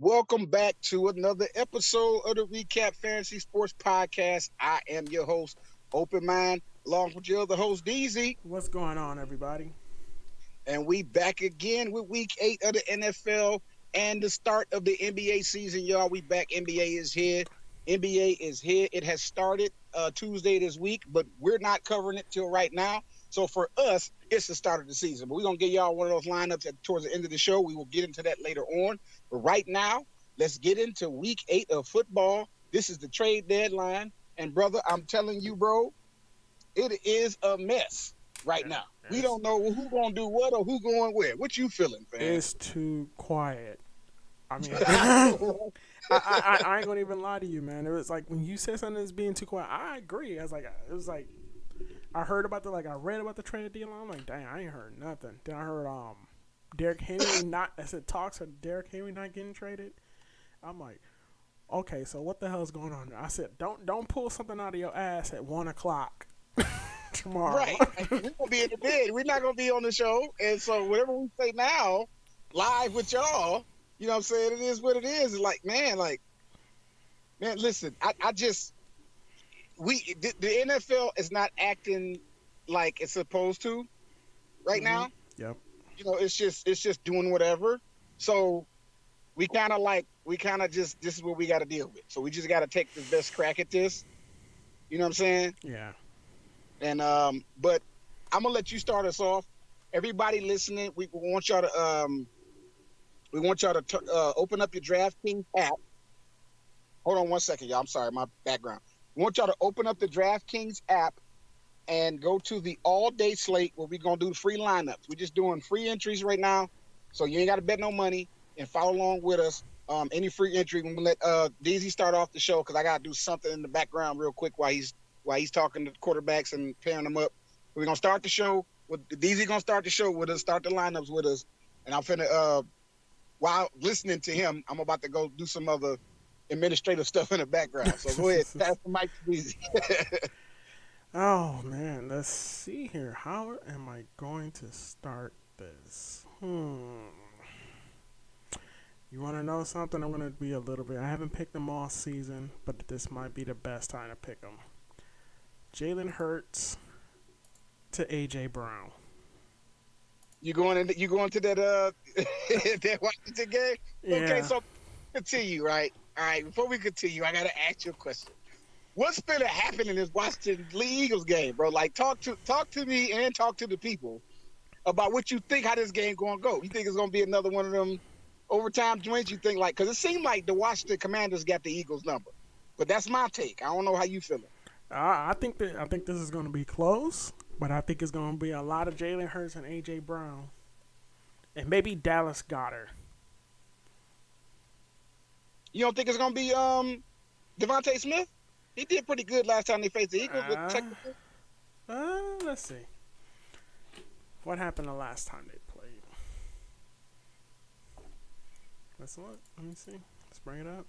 Welcome back to another episode of the Recap Fantasy Sports Podcast. I am your host, Open Mind, along with your other host, DZ. What's going on, everybody? And we back again with week 8 of the NFL and the start of the NBA season, y'all. We back. NBA is here. NBA is here. It has started Tuesday this week, but we're not covering it till right now. So for us, it's the start of the season. But we're going to give y'all one of those lineups towards the end of the show. We will get into that later on. But right now, let's get into week 8 of football. This is the trade deadline. And, brother, I'm telling you, bro, it is a mess right now. We don't know who going to do what or who going where. What you feeling, fam? It's too quiet. I mean, I ain't gonna even lie to you, man. It was like when you said something that's being too quiet. I agree. It was like I heard about I read about the trade deal. I'm like, dang, I ain't heard nothing. Then I heard Derrick Henry not. I said talks of Derrick Henry not getting traded. I'm like, okay, so what the hell's going on? I said, don't pull something out of your ass at 1:00 tomorrow. Right. We're going to be in the bed. We're not going to be on the show. And so whatever we say now, live with y'all, you know what I'm saying? It is what it is. It's like, man, listen, I just, the NFL is not acting like it's supposed to right now. Yep. You know, it's just doing whatever. So we kind of just, this is what we got to deal with. So we just got to take the best crack at this. You know what I'm saying? Yeah. And but I'm gonna let you start us off. Everybody listening, we want y'all to open up your DraftKings app. Hold on one second, y'all. I'm sorry, my background. We want y'all to open up the DraftKings app and go to the all-day slate where we're gonna do the free lineups. We're just doing free entries right now, so you ain't got to bet no money and follow along with us. Any free entry. We're gonna let DZ start off the show because I gotta do something in the background real quick while he's talking to quarterbacks and pairing them up. We're gonna start the show with DZ. Gonna start the show with us, start the lineups with us, and I'm finna while listening to him, I'm about to go do some other administrative stuff in the background. So go ahead, pass the mic to DZ. Oh man, let's see here. How am I going to start this? You want to know something? I'm going to be a little bit. I haven't picked them all season, but this might be the best time to pick them. Jalen Hurts to AJ Brown. You going to that that Washington game? Yeah. Okay, so continue, right? All right. Before we continue, I gotta ask you a question. What's gonna happen in this Washington Eagles game, bro? Like, talk to me and talk to the people about what you think how this game gonna go. You think it's gonna be another one of them overtime joints? You think because it seemed like the Washington Commanders got the Eagles number, but that's my take. I don't know how you feeling. I think this is going to be close, but I think it's going to be a lot of Jalen Hurts and AJ Brown, and maybe Dallas Goedert. You don't think it's gonna be Devontae Smith? He did pretty good last time they faced the Eagles. Let's see. What happened the last time they played? Let's look. Let me see. Let's bring it up.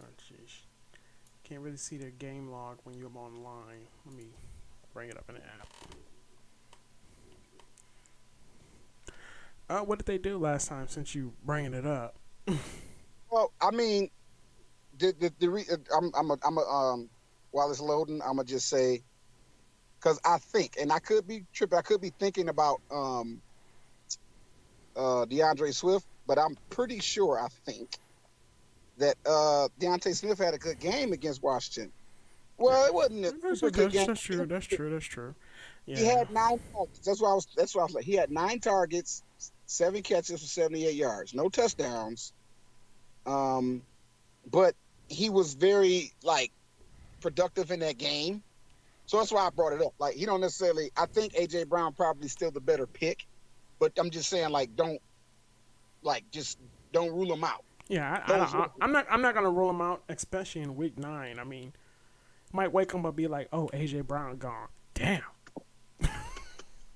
Oh, jeez. Can't really see their game log when you're online. Let me bring it up in the app. What did they do last time since you bringing it up? Well, I mean, while it's loading, I'm gonna just say, because I think, and I could be tripping, I could be thinking about DeAndre Swift, but I'm pretty sure I think that Deontay Smith had a good game against Washington. Well, it wasn't a super good game. That's true. Yeah. He had 9 targets. That's why I was like, he had 9 targets, 7 catches for 78 yards, no touchdowns. But he was very productive in that game. So that's why I brought it up. Like, he don't necessarily. I think AJ Brown probably still the better pick, but I'm just saying, don't rule him out. Yeah, I'm not gonna rule him out, especially in week 9. I mean, might wake him up and be like, "Oh, AJ Brown gone. Damn."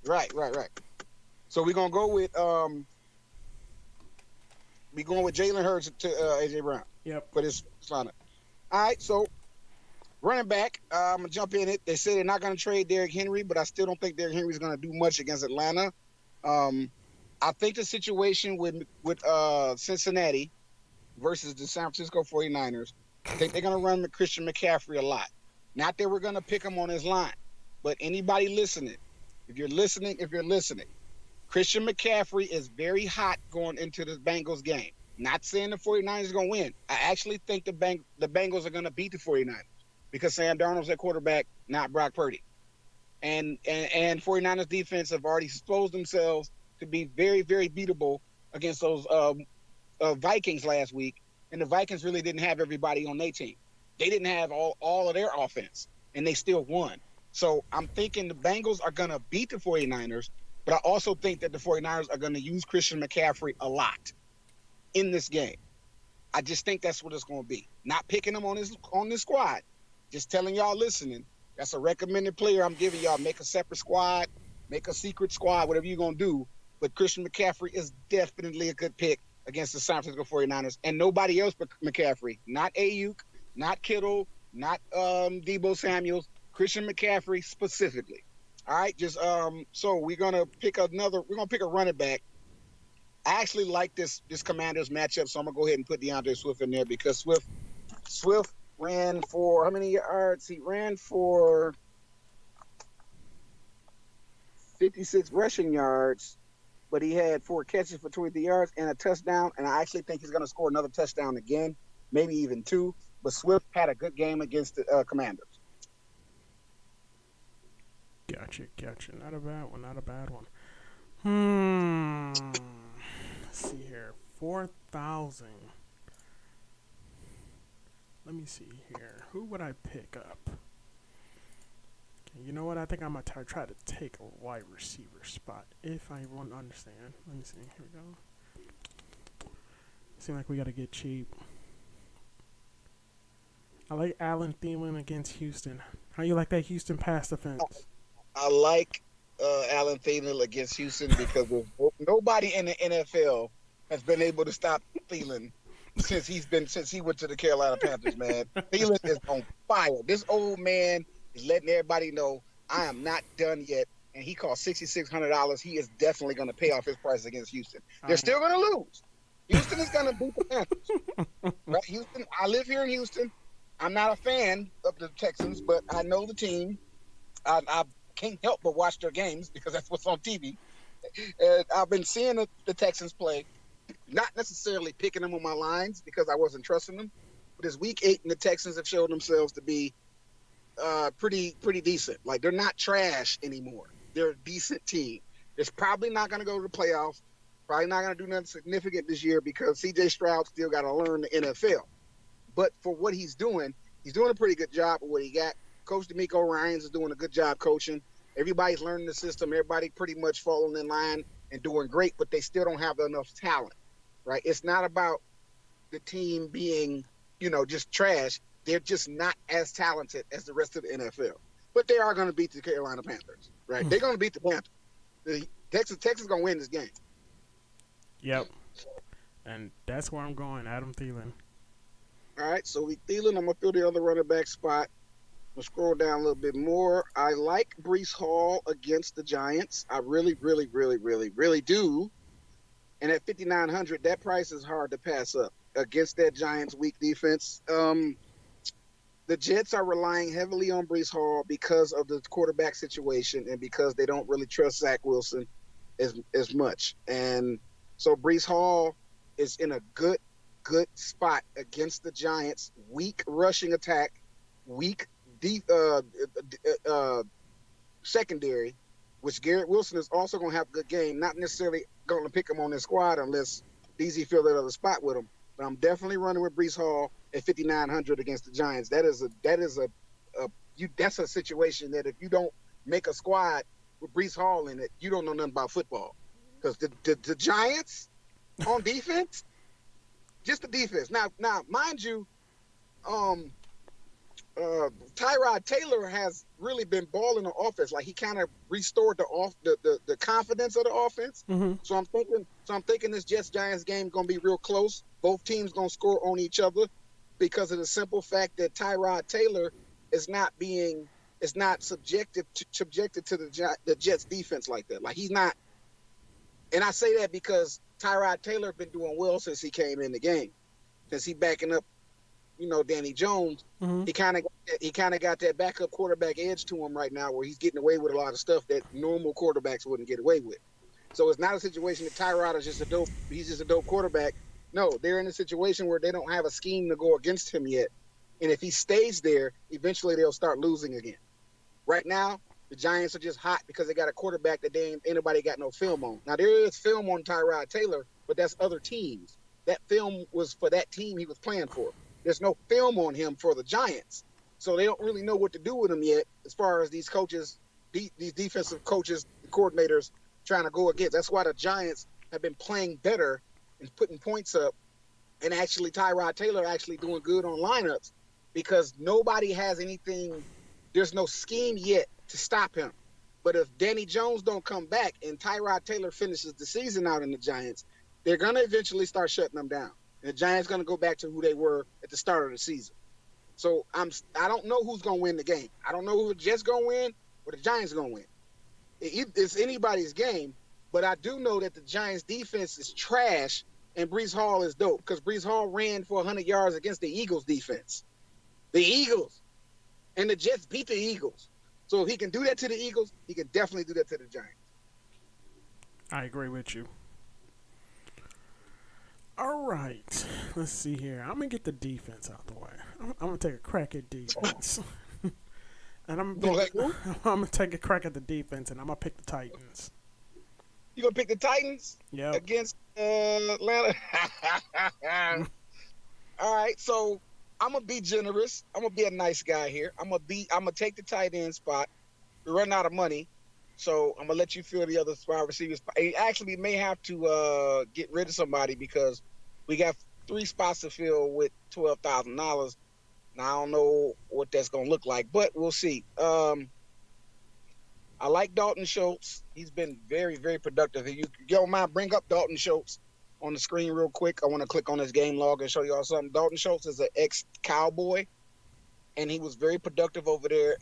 Right. So we're gonna go with Jalen Hurts to AJ Brown. Yep. For this lineup. All right, so running back, I'm gonna jump in it. They say they're not gonna trade Derrick Henry, but I still don't think Derrick Henry's gonna do much against Atlanta. I think the situation with Cincinnati versus the San Francisco 49ers, I think they're going to run Christian McCaffrey a lot. Not that we're going to pick him on his line, but anybody listening, if you're listening, Christian McCaffrey is very hot going into the Bengals game. Not saying the 49ers are going to win. I actually think the Bengals are going to beat the 49ers because Sam Darnold's their quarterback, not Brock Purdy. And 49ers defense have already exposed themselves to be very, very beatable against those Vikings last week. And the Vikings really didn't have everybody on their team. They didn't have all of their offense, and they still won. So I'm thinking the Bengals are going to beat the 49ers, but I also think that the 49ers are going to use Christian McCaffrey a lot in this game. I just think that's what it's going to be. Not picking him on this squad. Just telling y'all listening, that's a recommended player I'm giving y'all. Make a separate squad, make a secret squad, whatever you're going to do. But Christian McCaffrey is definitely a good pick against the San Francisco 49ers. And nobody else but McCaffrey. Not Ayuk, not Kittle, not Deebo Samuels. Christian McCaffrey specifically. All right, just so we're gonna pick a running back. I actually like this Commanders matchup, so I'm gonna go ahead and put DeAndre Swift in there because Swift ran for how many yards? He ran for 56 rushing yards, but he had 4 catches for 23 yards and a touchdown. And I actually think he's gonna score another touchdown again, maybe even 2. But Swift had a good game against the Commanders. Gotcha. Not a bad one. Let's see here. 4,000. Let me see here. Who would I pick up? Okay, you know what? I think I'm going to try to take a wide receiver spot if I want to understand. Let me see. Here we go. Seems like we got to get cheap. I like Allen Thielen against Houston. How you like that Houston pass defense? I like Allen Thielen against Houston because nobody in the NFL has been able to stop Thielen since he went to the Carolina Panthers, man. Thielen is on fire. This old man is letting everybody know I am not done yet, and he cost $6,600. He is definitely going to pay off his price against Houston. They're still going to lose. Houston is going to beat the Panthers. Right? Houston. I live here in Houston. I'm not a fan of the Texans, but I know the team. I can't help but watch their games because that's what's on TV. And I've been seeing the Texans play, not necessarily picking them on my lines because I wasn't trusting them. But it's week 8, and the Texans have shown themselves to be pretty decent. Like, they're not trash anymore. They're a decent team. It's probably not going to go to the playoffs. Probably not going to do nothing significant this year because C.J. Stroud still got to learn the NFL. But for what he's doing a pretty good job of what he got. Coach D'Amico Ryans is doing a good job coaching. Everybody's learning the system. Everybody pretty much falling in line and doing great, but they still don't have enough talent, right? It's not about the team being, just trash. They're just not as talented as the rest of the NFL. But they are going to beat the Carolina Panthers, right? They're going to beat the Panthers. Texas going to win this game. Yep. And that's where I'm going, Adam Thielen. All right, so Thielen, I'm going to fill the other running back spot. I'm going to scroll down a little bit more. I like Breece Hall against the Giants. I really, really, really, really, really do. And at 5,900, that price is hard to pass up against that Giants' weak defense. The Jets are relying heavily on Breece Hall because of the quarterback situation and because they don't really trust Zach Wilson as much. And so Breece Hall is in a good spot against the Giants' weak rushing attack, weak secondary, which Garrett Wilson is also going to have a good game. Not necessarily going to pick him on his squad unless DZ fill that other spot with him. But I'm definitely running with Breece Hall at 5,900 against the Giants. That's a situation that if you don't make a squad with Breece Hall in it, you don't know nothing about football. Because the Giants on defense, just the defense. Now, mind you, Tyrod Taylor has really been balling on offense. Like, he kind of restored the confidence of the offense. Mm-hmm. So I'm thinking this Jets-Giants game going to be real close. Both teams going to score on each other because of the simple fact that Tyrod Taylor is not subjected to the Jets defense like that. Like, he's not And I say that because Tyrod Taylor been doing well since he came in the game. Since he backing up, Danny Jones, Mm-hmm. he kind of got that backup quarterback edge to him right now, where he's getting away with a lot of stuff that normal quarterbacks wouldn't get away with. So it's not a situation that Tyrod is just a dope. He's just a dope quarterback. No, they're in a situation where they don't have a scheme to go against him yet, and if he stays there, eventually they'll start losing again. Right now, the Giants are just hot because they got a quarterback that they ain't anybody got no film on. Now there is film on Tyrod Taylor, but that's other teams. That film was for that team he was playing for. There's no film on him for the Giants, so they don't really know what to do with him yet. As far as these coaches, these defensive coaches, coordinators trying to go against. That's why the Giants have been playing better and putting points up, and actually Tyrod Taylor actually doing good on lineups because nobody has anything. There's no scheme yet to stop him. But if Danny Jones don't come back and Tyrod Taylor finishes the season out in the Giants, they're going to eventually start shutting them down. And the Giants going to go back to who they were at the start of the season. So I don't know who's going to win the game. I don't know who the Jets going to win or the Giants going to win. It's anybody's game, but I do know that the Giants defense is trash and Breece Hall is dope because Breece Hall ran for 100 yards against the Eagles defense. The Eagles. And the Jets beat the Eagles. So if he can do that to the Eagles, he can definitely do that to the Giants. I agree with you. All right. Let's see here. I'm going to get the defense out the way. I'm going to take a crack at defense. And I'm going to take a crack at the defense, and I'm going to pick the Titans. You going to pick the Titans? Yeah. Against Atlanta? All right. So I'm going to be generous. I'm going to be a nice guy here. I'm going to take the tight end spot. We're running out of money. So I'm going to let you fill the other wide receiver spot. Actually, may have to get rid of somebody because we got 3 spots to fill with $12,000. Now, I don't know what that's going to look like, but we'll see. I like Dalton Schultz. He's been very, very productive. If you don't mind, bring up Dalton Schultz on the screen real quick. I want to click on his game log and show you all something. Dalton Schultz is an ex-Cowboy, and he was very productive over there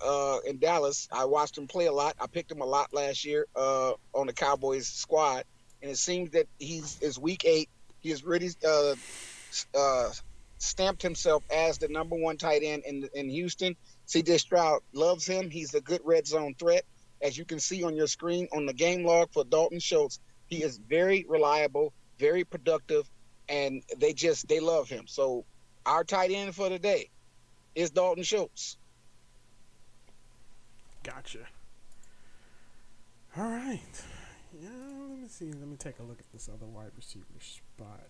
in Dallas. I watched him play a lot. I picked him a lot last year on the Cowboys squad, and it seems that is week 8. He has really stamped himself as the number 1 tight end in Houston. C.J. Stroud loves him. He's a good red zone threat. As you can see on your screen on the game log for Dalton Schultz, he is very reliable, very productive, and they love him. So our tight end for today is Dalton Schultz. Gotcha. All right. Yeah, let me see. Let me take a look at this other wide receiver spot.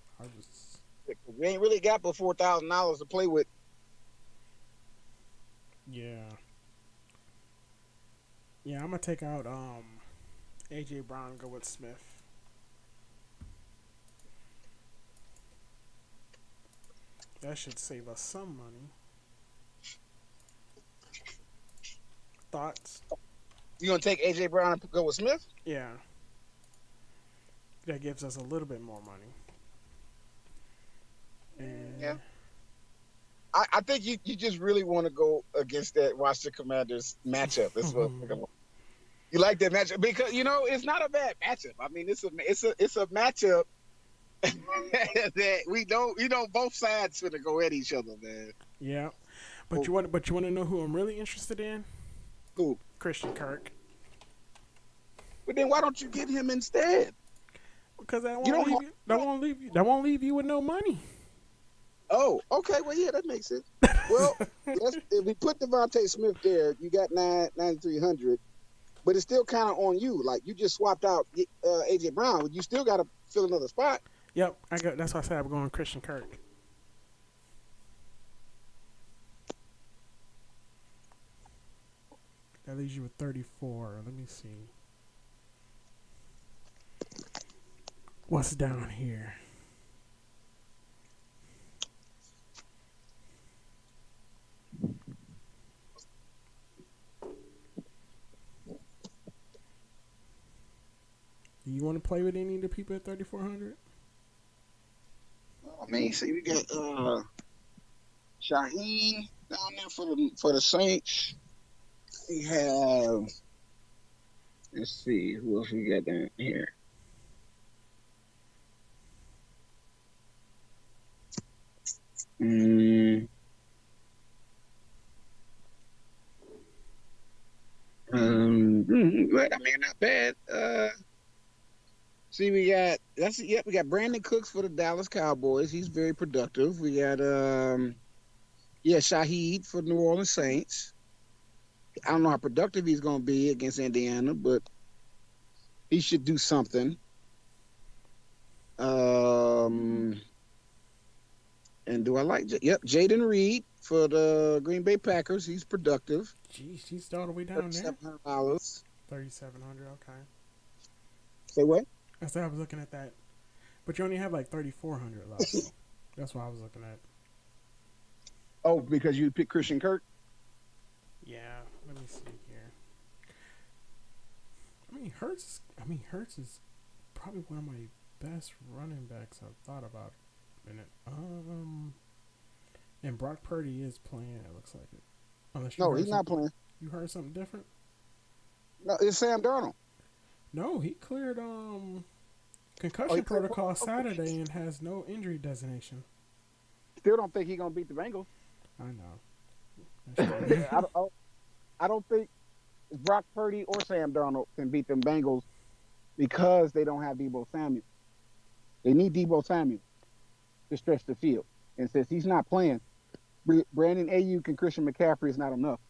We ain't really got but $4,000 to play with. Yeah. Yeah, I'm gonna take out AJ Brown and go with Smith. That should save us some money. Thoughts? You gonna take AJ Brown and go with Smith? Yeah. That gives us a little bit more money. And yeah. I think you just really want to go against that Washington Commanders matchup. That's what you like that matchup because it's not a bad matchup. I mean, it's a matchup that we don't both sides gonna go at each other, man. Yeah, but you want to know who I'm really interested in? Who? Christian Kirk. But then why don't you get him instead? Because that won't leave you with no money. Oh, okay. Well, yeah, that makes sense. Well, if we put Devontae Smith there, you got 9,300, but it's still kind of on you. Like you just swapped out AJ Brown, you still got to fill another spot. Yep, that's why I said I'm going Christian Kirk. That leaves you with 34. Let me see. What's down here? Do you want to play with any of the people at 3,400? I mean, see, we got Shaheen down there for the Saints. We have, let's see, who else we got down here? Mm, but I mean, not bad. See, we got Brandon Cooks for the Dallas Cowboys. He's very productive. We got Shaheed for New Orleans Saints. I don't know how productive he's going to be against Indiana, but he should do something. Um, and do I like? Jaden Reed for the Green Bay Packers. He's productive. Jeez, he's all the way down there. $3,700. 3,700. Okay. Say what? I said I was looking at that, but you only have like 3,400 left. That's what I was looking at. Oh, because you picked Christian Kirk. Yeah. Let me see here. Hurts is probably one of my best running backs I've thought about in it. And Brock Purdy is playing. It looks like it. Unless you No, he's not playing. You heard something different? No, it's Sam Darnold. No, he cleared concussion protocol Saturday and has no injury designation. Still don't think he's gonna beat the Bengals. I know. I don't think Brock Purdy or Sam Darnold can beat them Bengals because they don't have Deebo Samuel. They need Deebo Samuel to stretch the field. And since he's not playing, Brandon Ayuk and Christian McCaffrey is not enough.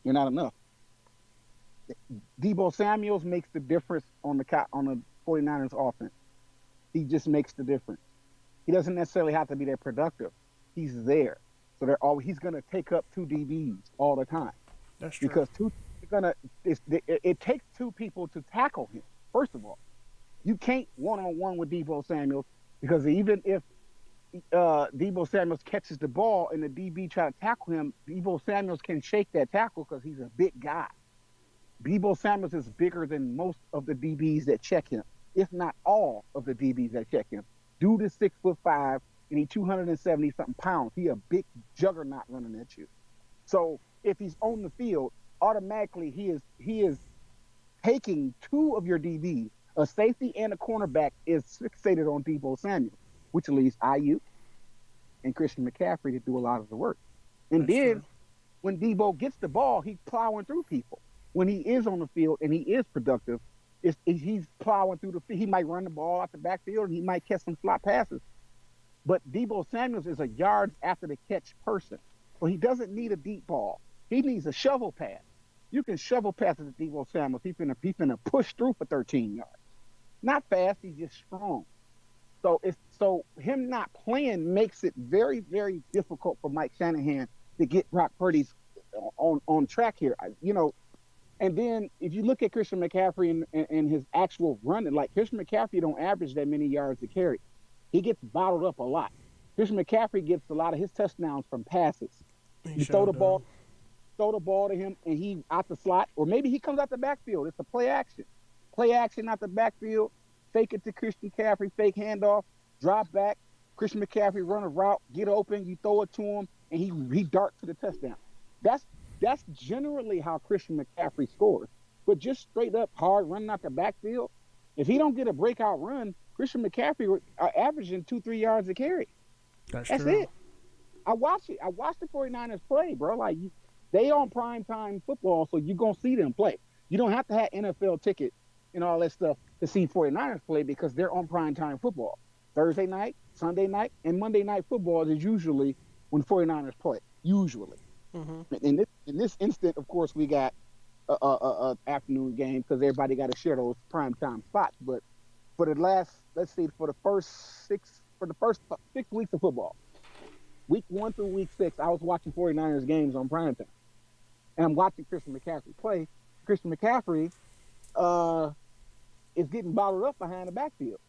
You're not enough. Deebo Samuels makes the difference on the 49ers offense. He just makes the difference. He doesn't necessarily have to be that productive. He's there. So he's going to take up two DBs all the time. That's true. Because it takes two people to tackle him. First of all, you can't one-on-one with Deebo Samuels because even if Deebo Samuels catches the ball and the DB try to tackle him, Deebo Samuels can shake that tackle because he's a big guy. Deebo Samuels is bigger than most of the DBs that check him, if not all of the DBs that check him. Dude is 6'5" and he's 270-something pounds. He a big juggernaut running at you. So if he's on the field, automatically he is taking two of your DBs. A safety and a cornerback is fixated on Deebo Samuel, which leaves Ayuk and Christian McCaffrey to do a lot of the work. And That's then true. when Deebo gets the ball, he's plowing through people. When he is on the field and he is productive, he's plowing through the field. He might run the ball out the backfield and he might catch some slot passes. But Deebo Samuels is a yards after the catch person. So he doesn't need a deep ball. He needs a shovel pass. You can shovel pass it to Deebo Samuels. He's finna push through for 13 yards. Not fast, he's just strong. So him not playing makes it very, very difficult for Mike Shanahan to get Brock Purdy on track here. And then if you look at Christian McCaffrey and his actual running, like Christian McCaffrey don't average that many yards to carry. He gets bottled up a lot. Christian McCaffrey gets a lot of his touchdowns from passes. You throw the ball to him, and he out the slot, or maybe he comes out the backfield. It's a play action out the backfield. Fake it to Christian McCaffrey, fake handoff, drop back. Christian McCaffrey run a route, get open, you throw it to him, and he darts to the touchdown. That's generally how Christian McCaffrey scores. But just straight up hard running out the backfield, if he don't get a breakout run, Christian McCaffrey are averaging 2-3 yards a carry. That's true. it. I watch it. I watch the 49ers play, bro. Like they on prime time football, so you're gonna see them play. You don't have to have NFL ticket and all that stuff to see 49ers play because they're on prime time football. Thursday night, Sunday night, and Monday night football is usually when 49ers play. Usually. Mm-hmm. In this instant, of course, we got a afternoon game because everybody got to share those prime time spots. But for the first 6 weeks of football, week 1 through week 6, I was watching 49ers games on prime time, and I'm watching Christian McCaffrey play. Christian McCaffrey is getting bottled up behind the backfield.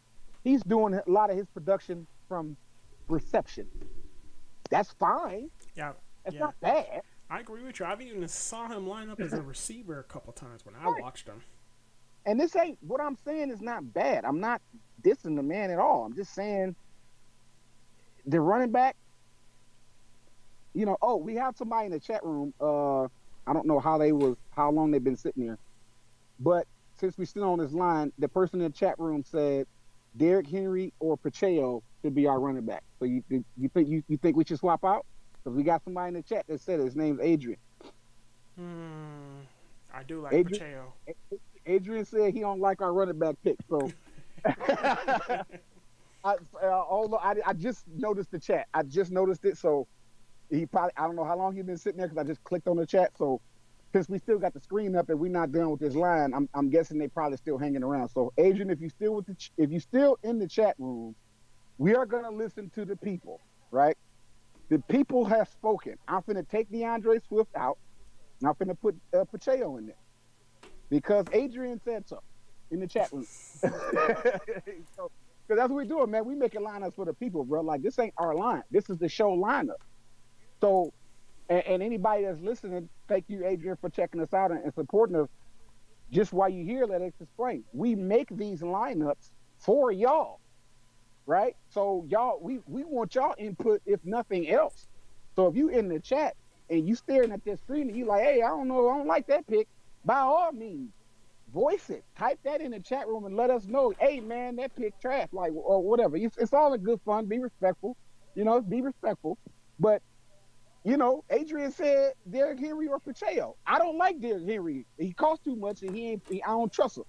He's doing a lot of his production from reception. That's fine. Yeah. It's not bad. I agree with you. I've even saw him line up as a receiver a couple times when I watched him. And this ain't what I'm saying is not bad. I'm not dissing the man at all. I'm just saying the running back. We have somebody in the chat room. I don't know how long they've been sitting there, but since we're still on this line, the person in the chat room said Derrick Henry or Pacheco should be our running back. So you think we should swap out? Because we got somebody in the chat that said his name's Adrian. Hmm. I do like Adrian Pacheco. Adrian said he don't like our running back pick. So although I just noticed the chat, I just noticed it. So he probably I don't know how long he's been sitting there because I just clicked on the chat. So since we still got the screen up and we're not done with this line, I'm guessing they probably still hanging around. So Adrian, if you still in the chat room, we are gonna listen to the people, right? The people have spoken. I'm finna take DeAndre Swift out. And I'm finna put Pacheco in there because Adrian said so in the chat room. So, because that's what we're doing, man. We making lineups for the people, bro. Like this ain't our line. This is the show lineup. So, and anybody that's listening, thank you, Adrian, for checking us out and supporting us. Just while you here, let us explain. We make these lineups for y'all, right? So y'all, we want y'all input if nothing else. So if you in the chat and you staring at this screen and you like, hey, I don't know, I don't like that pick, by all means, voice it. Type that in the chat room and let us know, hey man, that pick trash, like or whatever. It's all in good fun. Be respectful, be respectful. But Adrian said Derrick Henry or Pacheco. I don't like Derrick Henry. He costs too much and I don't trust him.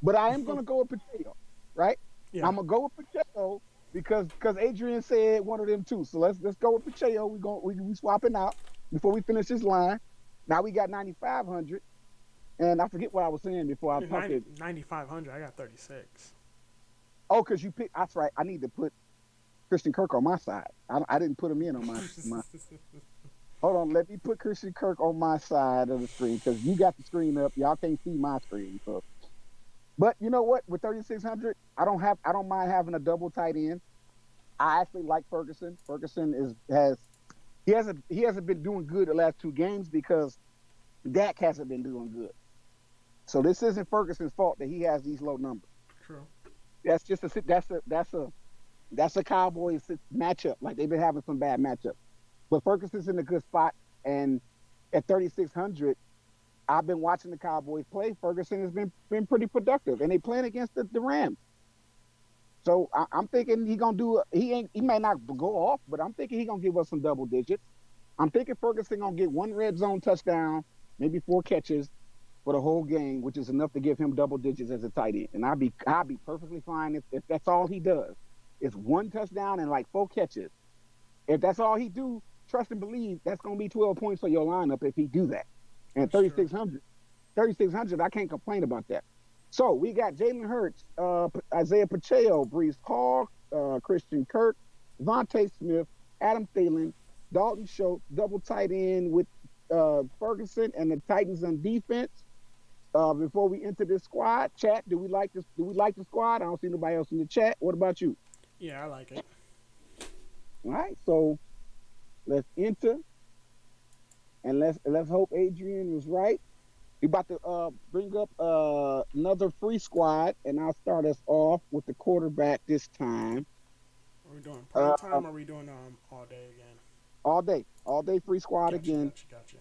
But I am gonna go with Pacheco, right? Yeah. I'm gonna go with Pacheco because Adrian said one of them too. So let's go with Pacheco. We swapping out before we finish this line. Now we got 9,500, and I forget what I was saying before I talked it. 9,500. I got 36. Oh, because you picked. That's right. I need to put Christian Kirk on my side. I didn't put him in on my. Hold on, let me put Christian Kirk on my side of the screen because you got the screen up. Y'all can't see my screen, so. But you know what? With 3,600, I don't mind having a double tight end. I actually like Ferguson. Ferguson hasn't been doing good the last two games because Dak hasn't been doing good. So this isn't Ferguson's fault that he has these low numbers. True. That's just that's a Cowboys matchup. Like they've been having some bad matchups. But Ferguson's in a good spot, and at 3,600. I've been watching the Cowboys play. Ferguson has been pretty productive, and they playing against the Rams. So I'm thinking he gonna do. He might not go off, but I'm thinking he gonna give us some double digits. I'm thinking Ferguson gonna get one red zone touchdown, maybe 4 catches for the whole game, which is enough to give him double digits as a tight end. And I'll be perfectly fine if that's all he does. It's 1 touchdown and like 4 catches. If that's all he do, trust and believe that's gonna be 12 points for your lineup if he do that. And 3,600, I can't complain about that. So we got Jalen Hurts, Isaiah Pacheco, Breece Hall, Christian Kirk, Devontae Smith, Adam Thielen, Dalton Schultz, double tight end with Ferguson and the Titans on defense. Before we enter this squad, chat, do we like this? Do we like the squad? I don't see nobody else in the chat. What about you? Yeah, I like it. All right, so let's enter. And let's hope Adrian was right. We about to bring up another free squad, and I'll start us off with the quarterback this time. Are we doing prime time or are we doing all day again? All day free squad again. Gotcha.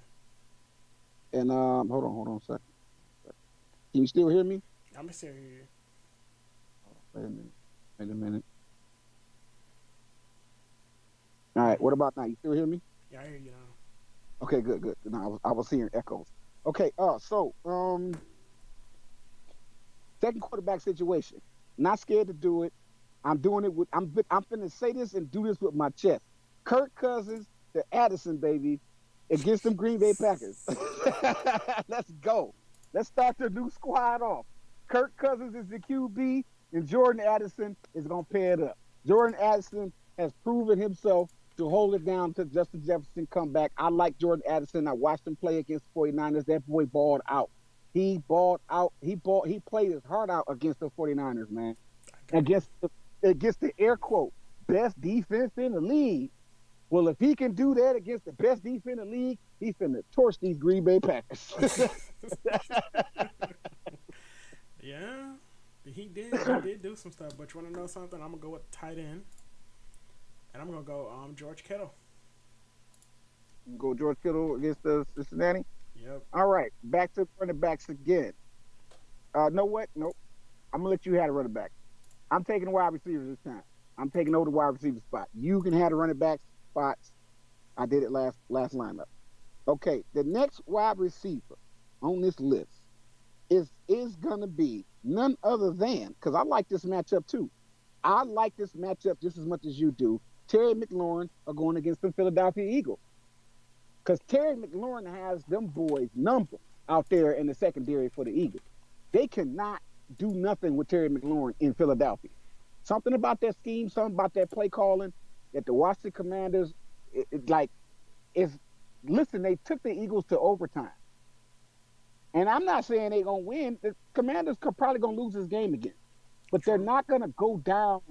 And hold on a second. Can you still hear me? I'm still hear you. Wait a minute. All right, what about now? You still hear me? Yeah, I hear you now. Okay, good. No, I was hearing echoes. Okay, so second quarterback situation. Not scared to do it. I'm doing it with. I'm finna say this and do this with my chest. Kirk Cousins to Addison, baby, against them Green Bay Packers. Let's go. Let's start the new squad off. Kirk Cousins is the QB, and Jordan Addison is gonna pair it up. Jordan Addison has proven himself to hold it down to Justin Jefferson comeback. I like Jordan Addison. I watched him play against the 49ers. That boy balled out. He balled out. He played his heart out against the 49ers, man. Against the air quote best defense in the league. Well, if he can do that against the best defense in the league, he's finna torch these Green Bay Packers. Yeah, he did do some stuff. But you want to know something? I'm gonna go with tight end. And I'm going to go George Kittle. Go George Kittle against the Cincinnati? Yep. All right. Back to running backs again. Know what? Nope. I'm going to let you have a running back. I'm taking wide receivers this time. I'm taking over the wide receiver spot. You can have the running back spots. I did it last lineup. Okay, the next wide receiver on this list is gonna be none other than because I like this matchup too. I like this matchup just as much as you do. Terry McLaurin are going against the Philadelphia Eagles because Terry McLaurin has them boys numbered out there in the secondary for the Eagles. They cannot do nothing with Terry McLaurin in Philadelphia. Something about that scheme, something about that play calling that the Washington Commanders, like, is listen. They took the Eagles to overtime, and I'm not saying they're gonna win. The Commanders could probably gonna lose this game again, but they're not gonna go down.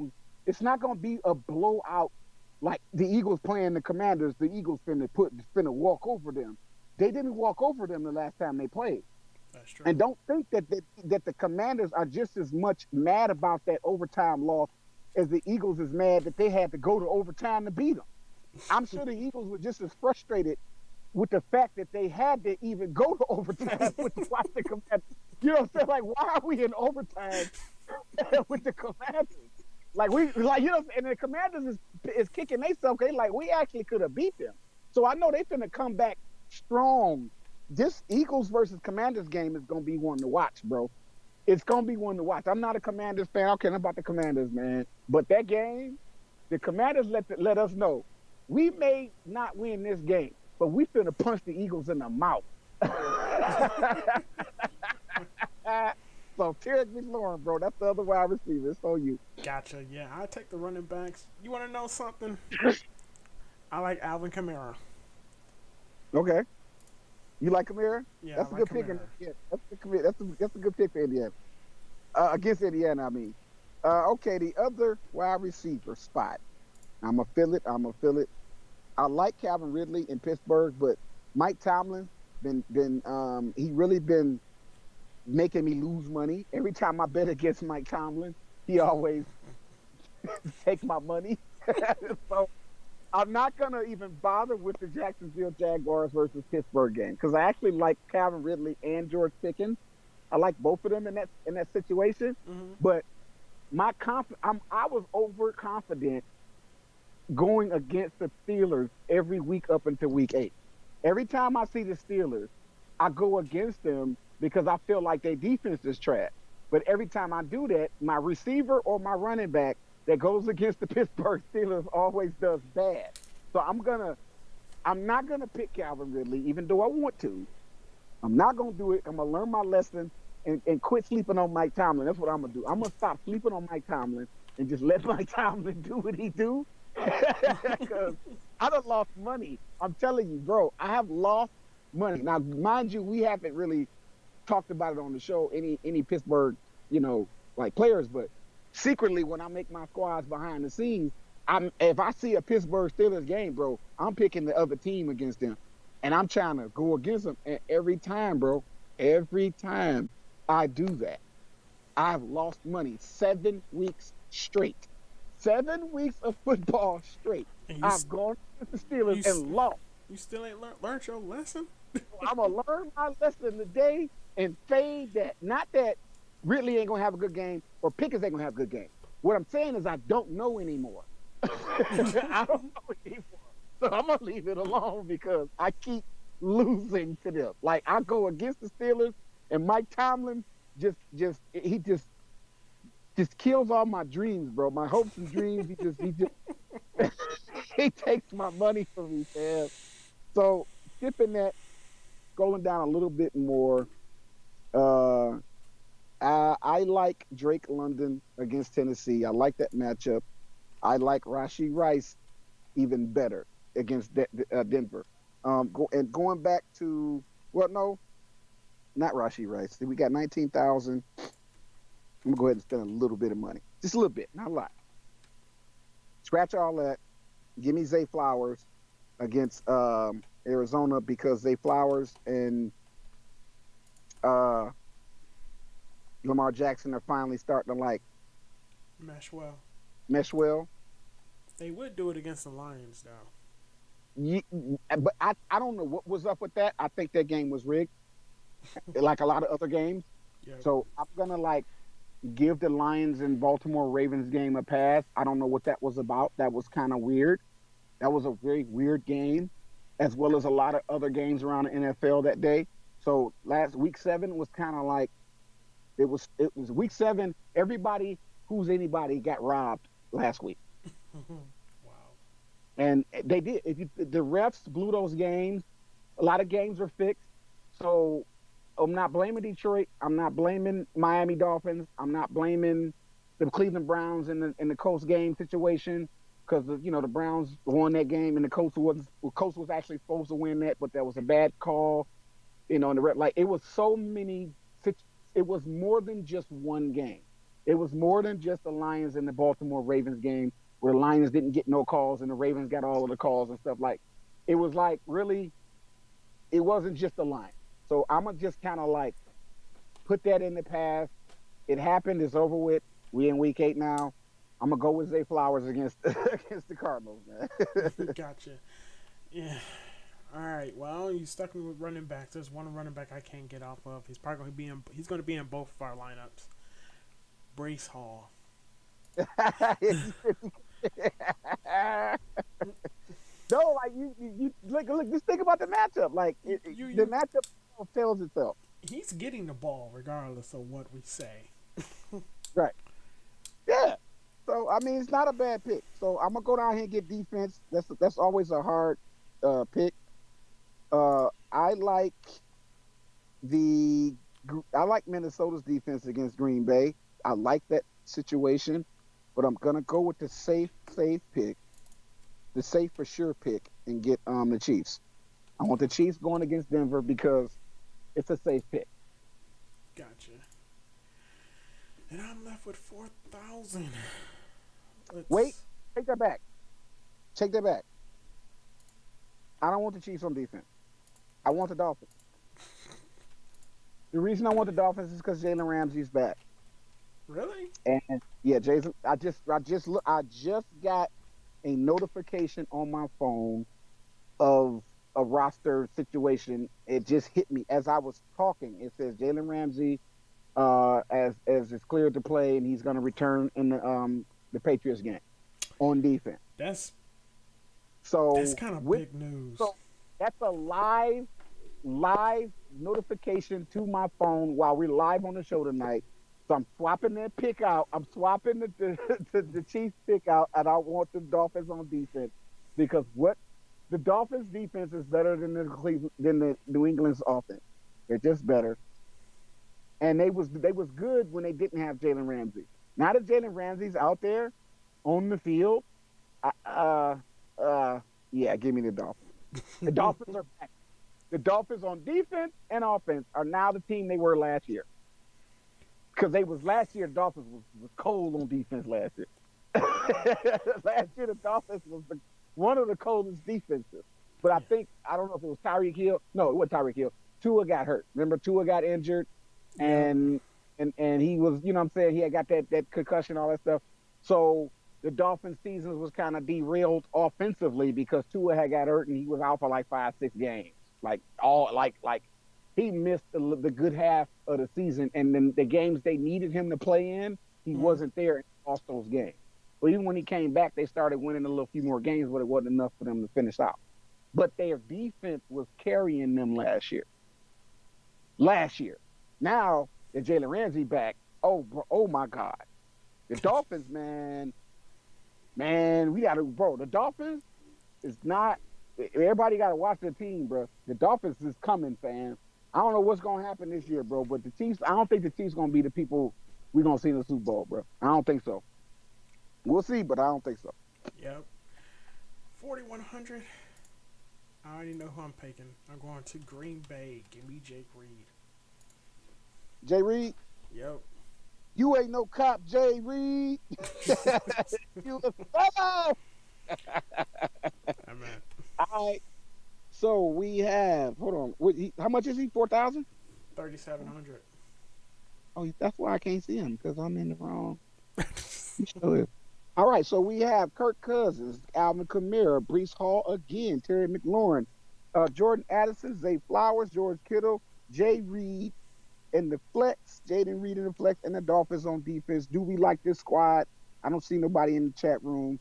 It's not gonna be a blowout like the Eagles playing the Commanders. The Eagles finna walk over them. They didn't walk over them the last time they played. That's true. And don't think that the Commanders are just as much mad about that overtime loss as the Eagles is mad that they had to go to overtime to beat them. I'm sure the Eagles were just as frustrated with the fact that they had to even go to overtime with the Washington Commanders. You know what I'm saying? Like, why are we in overtime with the Commanders? Like and the Commanders is kicking themselves. Okay, like we actually could have beat them. So I know they're finna come back strong. This Eagles versus Commanders game is gonna be one to watch, bro. It's gonna be one to watch. I'm not a Commanders fan. I don't care about the Commanders, man. But that game, the Commanders let us know we may not win this game, but we finna punch the Eagles in the mouth. So Terry McLaurin, bro, that's the other wide receiver. It's on you. Gotcha. Yeah, I take the running backs. You want to know something? I like Alvin Kamara. Okay. You like Kamara? Yeah, That's I a like good pick. Kamara. That's a good pick for Indiana. Against Indiana, I mean. Okay, the other wide receiver spot. I'm gonna fill it. I like Calvin Ridley in Pittsburgh, but Mike Tomlin he really been making me lose money. Every time I bet against Mike Tomlin, he always take my money. So I'm not gonna even bother with the Jacksonville Jaguars versus Pittsburgh game because I actually like Calvin Ridley and George Pickens. I like both of them in that situation. Mm-hmm. But I was overconfident going against the Steelers every week up until week 8. Every time I see the Steelers, I go against them because I feel like their defense is trash. But every time I do that, my receiver or my running back that goes against the Pittsburgh Steelers always does bad. So I'm not gonna pick Calvin Ridley, even though I want to. I'm not gonna do it. I'm gonna learn my lesson and quit sleeping on Mike Tomlin. That's what I'm gonna do. I'm gonna stop sleeping on Mike Tomlin and just let Mike Tomlin do what he do. Because I done lost money. I'm telling you, bro, I have lost money. Now, mind you, we haven't really talked about it on the show, any Pittsburgh, like players, but secretly when I make my squads behind the scenes, if I see a Pittsburgh Steelers game, bro, I'm picking the other team against them. And I'm trying to go against them. And every time I do that, I've lost money 7 weeks straight. 7 weeks of football straight. I've gone to the Steelers and lost. You still ain't learned your lesson? I'm going to learn my lesson today and fade that. Not that Ridley ain't going to have a good game or Pickens ain't going to have a good game. What I'm saying is I don't know anymore. I don't know anymore. So I'm going to leave it alone because I keep losing to them. Like, I go against the Steelers and Mike Tomlin just kills all my dreams, bro. My hopes and dreams. He takes my money from me, man. So skipping that, going down a little bit more. I like Drake London against Tennessee. I like that matchup. I like Rashee Rice even better against Denver. Going back to not Rashee Rice. We got 19,000. I'm going to go ahead and spend a little bit of money. Just a little bit, not a lot. Scratch all that. Give me Zay Flowers against Arizona because Zay Flowers and Lamar Jackson are finally starting to mesh well. They would do it against the Lions, though. But I don't know what was up with that. I think that game was rigged, like a lot of other games. Yep. So I'm gonna give the Lions and Baltimore Ravens game a pass. I don't know what that was about. That was kind of weird. That was a very weird game, as well as a lot of other games around the NFL that day. So last week 7 was kind of like it was week 7. Everybody who's anybody got robbed last week, Wow. and they did. The refs blew those games. A lot of games were fixed. So I'm not blaming Detroit. I'm not blaming Miami Dolphins. I'm not blaming the Cleveland Browns in the Colts game situation because the Browns won that game and the Colts was actually supposed to win that, but that was a bad call. In the like it was so many. It was more than just one game. It was more than just the Lions and the Baltimore Ravens game where the Lions didn't get no calls and the Ravens got all of the calls and stuff like. It was like really it wasn't just a line. So I'm gonna just kind of like put that in the past. It happened. It's over with. We in week 8 now. I'm gonna go with Zay Flowers against against the Cardinals, man. Gotcha. Yeah. All right. Well, you stuck me with running backs. There's one running back I can't get off of. He's probably going to be in. He's going to be in both of our lineups. Brace Hall. No, like you look, just think about the matchup. Like the matchup tells itself. He's getting the ball regardless of what we say. Right. Yeah. So I mean, it's not a bad pick. So I'm gonna go down here and get defense. That's always a hard pick. I like Minnesota's defense against Green Bay. I like that situation, but I'm gonna go with the safe pick, the safe for sure pick, and get the Chiefs. I want the Chiefs going against Denver because it's a safe pick. Gotcha. And I'm left with 4,000. Wait, take that back. Take that back. I don't want the Chiefs on defense. I want the Dolphins. The reason I want the Dolphins is because Jalen Ramsey's back. Really? And yeah, Jason, I just got a notification on my phone of a roster situation. It just hit me as I was talking. It says Jalen Ramsey as is cleared to play, and he's going to return in the Patriots game on defense. That's kind of big news. So that's a live notification to my phone while we're live on the show tonight. So I'm swapping that pick out. I'm swapping the Chiefs pick out, and I want the Dolphins on defense because the Dolphins defense is better than the New England's offense. They're just better. And they was good when they didn't have Jalen Ramsey. Now that Jalen Ramsey's out there on the field, yeah, give me the Dolphins. The Dolphins are back. The Dolphins on defense and offense are now the team they were last year. Because last year, the Dolphins was cold on defense last year. Last year, the Dolphins was one of the coldest defenses. But I don't know if it was Tyreek Hill. No, it wasn't Tyreek Hill. Tua got hurt. Remember, Tua got injured, and he was, you know what I'm saying, he had got that concussion, all that stuff. So the Dolphins' season was kind of derailed offensively because Tua had got hurt and he was out for like 5-6 games. He missed the good half of the season, and then the games they needed him to play in, he wasn't there and lost those games. But even when he came back, they started winning a little few more games, but it wasn't enough for them to finish out. But their defense was carrying them last year. Now that Jalen Ramsey back, oh my God, the Dolphins, man, the Dolphins is not. Everybody got to watch their team, bro. The Dolphins is coming, fam. I don't know what's gonna happen this year, bro. But the Chiefs, I don't think the Chiefs gonna be the people we're gonna see in the Super Bowl, bro. I don't think so. We'll see, but I don't think so. Yep. 4,100. I already know who I'm picking. I'm going to Green Bay. Give me Jake Reed. Jay Reed? Yep. You ain't no cop, Jay Reed. You a fellow. I'm at. All right. So we have. Hold on. How much is he? 4,000. 3,700. Oh, that's why I can't see him because I'm in the wrong. All right. So we have Kirk Cousins, Alvin Kamara, Breece Hall again, Terry McLaurin, Jordan Addison, Zay Flowers, George Kittle, Jay Reed, in the flex, Jaden Reed in the flex, and the Dolphins on defense. Do we like this squad? I don't see nobody in the chat room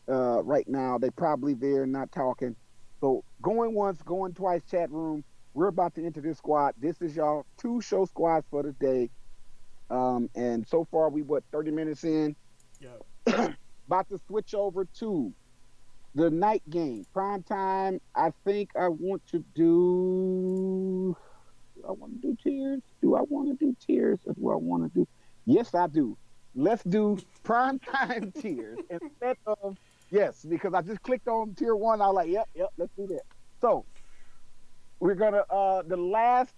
right now. They probably there not talking. So going once, going twice, chat room. We're about to enter this squad. This is y'all 2 show squads for the day. And so far we 30 minutes in. Yep. About to switch over to the night game, prime time. I think I want to do. Do I want to do tiers? Do I want to do tiers? Or do I want to do? Yes, I do. Let's do prime time tiers instead of yes, because I just clicked on tier 1. I was like, yep, let's do that. So we're gonna the last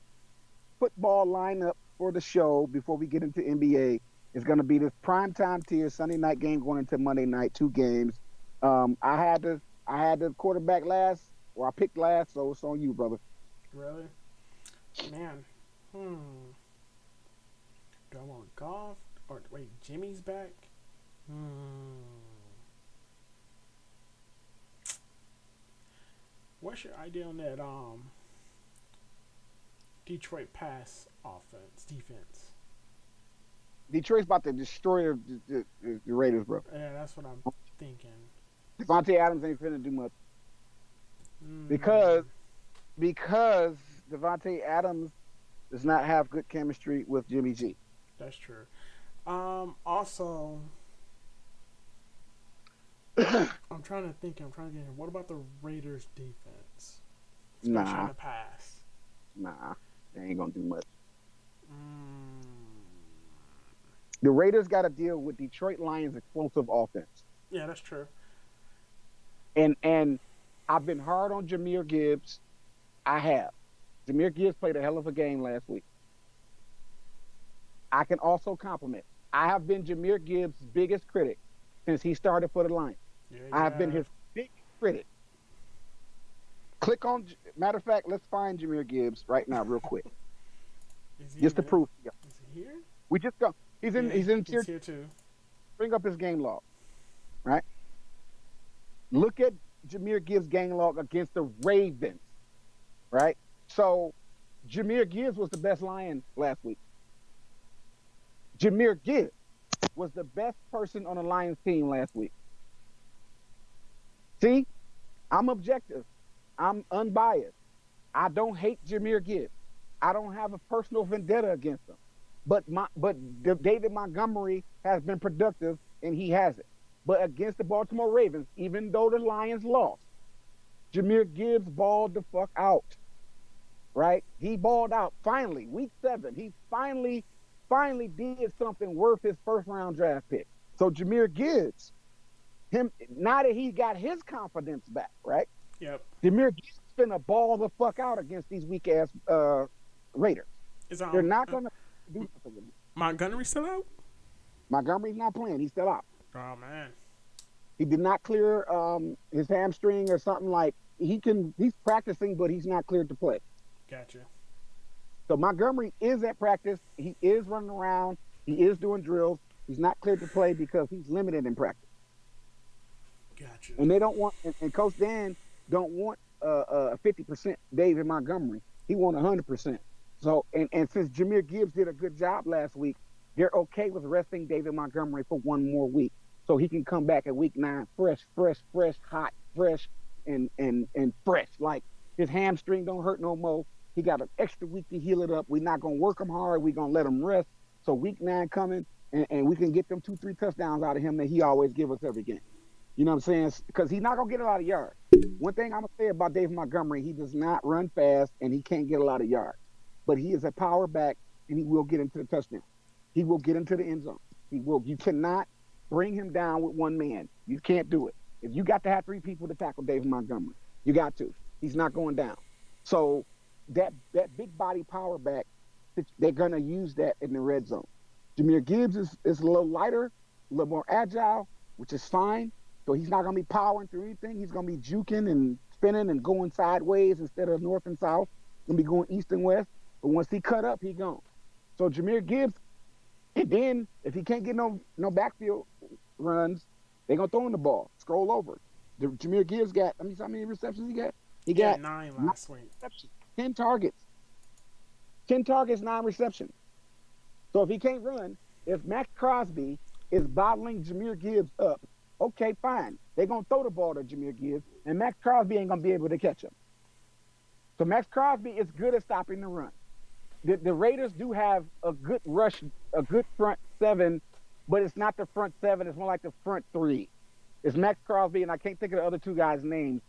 football lineup for the show before we get into NBA is going to be this primetime tier Sunday night game going into Monday night, 2 games. I had the quarterback last, or I picked last, so it's on you, brother. Really? Man. Do I want Goff or wait? Jimmy's back. What's your idea on that? Detroit pass defense. Detroit's about to destroy the Raiders, bro. Yeah, that's what I'm thinking. Devontae Adams ain't finna do much because Devontae Adams does not have good chemistry with Jimmy G. That's true. Also, I'm trying to think. What about the Raiders defense? Especially in the pass. Nah, they ain't gonna do much. The Raiders got to deal with Detroit Lions' explosive offense. Yeah, that's true. And I've been hard on Jahmyr Gibbs. I have. Jahmyr Gibbs played a hell of a game last week. I can also compliment. I have been Jahmyr Gibbs' biggest critic since he started for the Lions. Yeah, I have been his biggest critic. Click on. Matter of fact, let's find Jahmyr Gibbs right now, real quick. Just to prove. Is he here? We just go. He's in tier 2. Bring up his game log, right? Look at Jahmyr Gibbs' game log against the Ravens, right? So Jahmyr Gibbs was the best Lion last week. Jahmyr Gibbs was the best person on the Lions team last week. See, I'm objective. I'm unbiased. I don't hate Jahmyr Gibbs. I don't have a personal vendetta against him. But David Montgomery has been productive, and he hasn't. But against the Baltimore Ravens, even though the Lions lost, Jahmyr Gibbs balled the fuck out, right? He balled out finally, week 7. He finally did something worth his first-round draft pick. So Jahmyr Gibbs, now that he got his confidence back, right? Yep. Jahmyr Gibbs is finna ball the fuck out against these weak-ass Raiders. They're not going to do something with him. Montgomery still out? Montgomery's not playing. He's still out. Oh, man. He did not clear his hamstring or something like he's practicing, but he's not cleared to play. Gotcha. So Montgomery is at practice. He is running around. He is doing drills. He's not cleared to play because he's limited in practice. Gotcha. And they don't want, and Coach Dan don't want a 50% David Montgomery. He want 100%. So, and since Jahmyr Gibbs did a good job last week, they're okay with resting David Montgomery for 1 more week. So he can come back at week 9 fresh, hot, fresh, and fresh. Like his hamstring don't hurt no more. He got an extra week to heal it up. We're not going to work him hard. We're going to let him rest. So week 9 coming, and we can get them 2-3 touchdowns out of him that he always give us every game. You know what I'm saying? Because he's not going to get a lot of yards. One thing I'm going to say about David Montgomery, he does not run fast, and he can't get a lot of yards. But he is a power back, and he will get into the touchdown. He will get into the end zone. He will. You cannot bring him down with one man. You can't do it. If you got to have 3 people to tackle David Montgomery, you got to. He's not going down. So that big body power back, they're going to use that in the red zone. Jahmyr Gibbs is a little lighter, a little more agile, which is fine. So he's not going to be powering through anything. He's going to be juking and spinning and going sideways instead of north and south. He's going to be going east and west. But once he cut up, he gone. So Jahmyr Gibbs, and then if he can't get no backfield runs, they're going to throw him the ball, scroll over. Jahmyr Gibbs got, how many receptions he got? He got 9 last week. 10 targets. 10 targets, 9 receptions. So if he can't run, if Max Crosby is bottling Jahmyr Gibbs up, okay, fine. They're going to throw the ball to Jahmyr Gibbs, and Max Crosby ain't going to be able to catch him. So Max Crosby is good at stopping the run. The Raiders do have a good rush, a good front seven, but it's not the front seven. It's more like the front three. It's Max Crosby, and I can't think of the other two guys' names,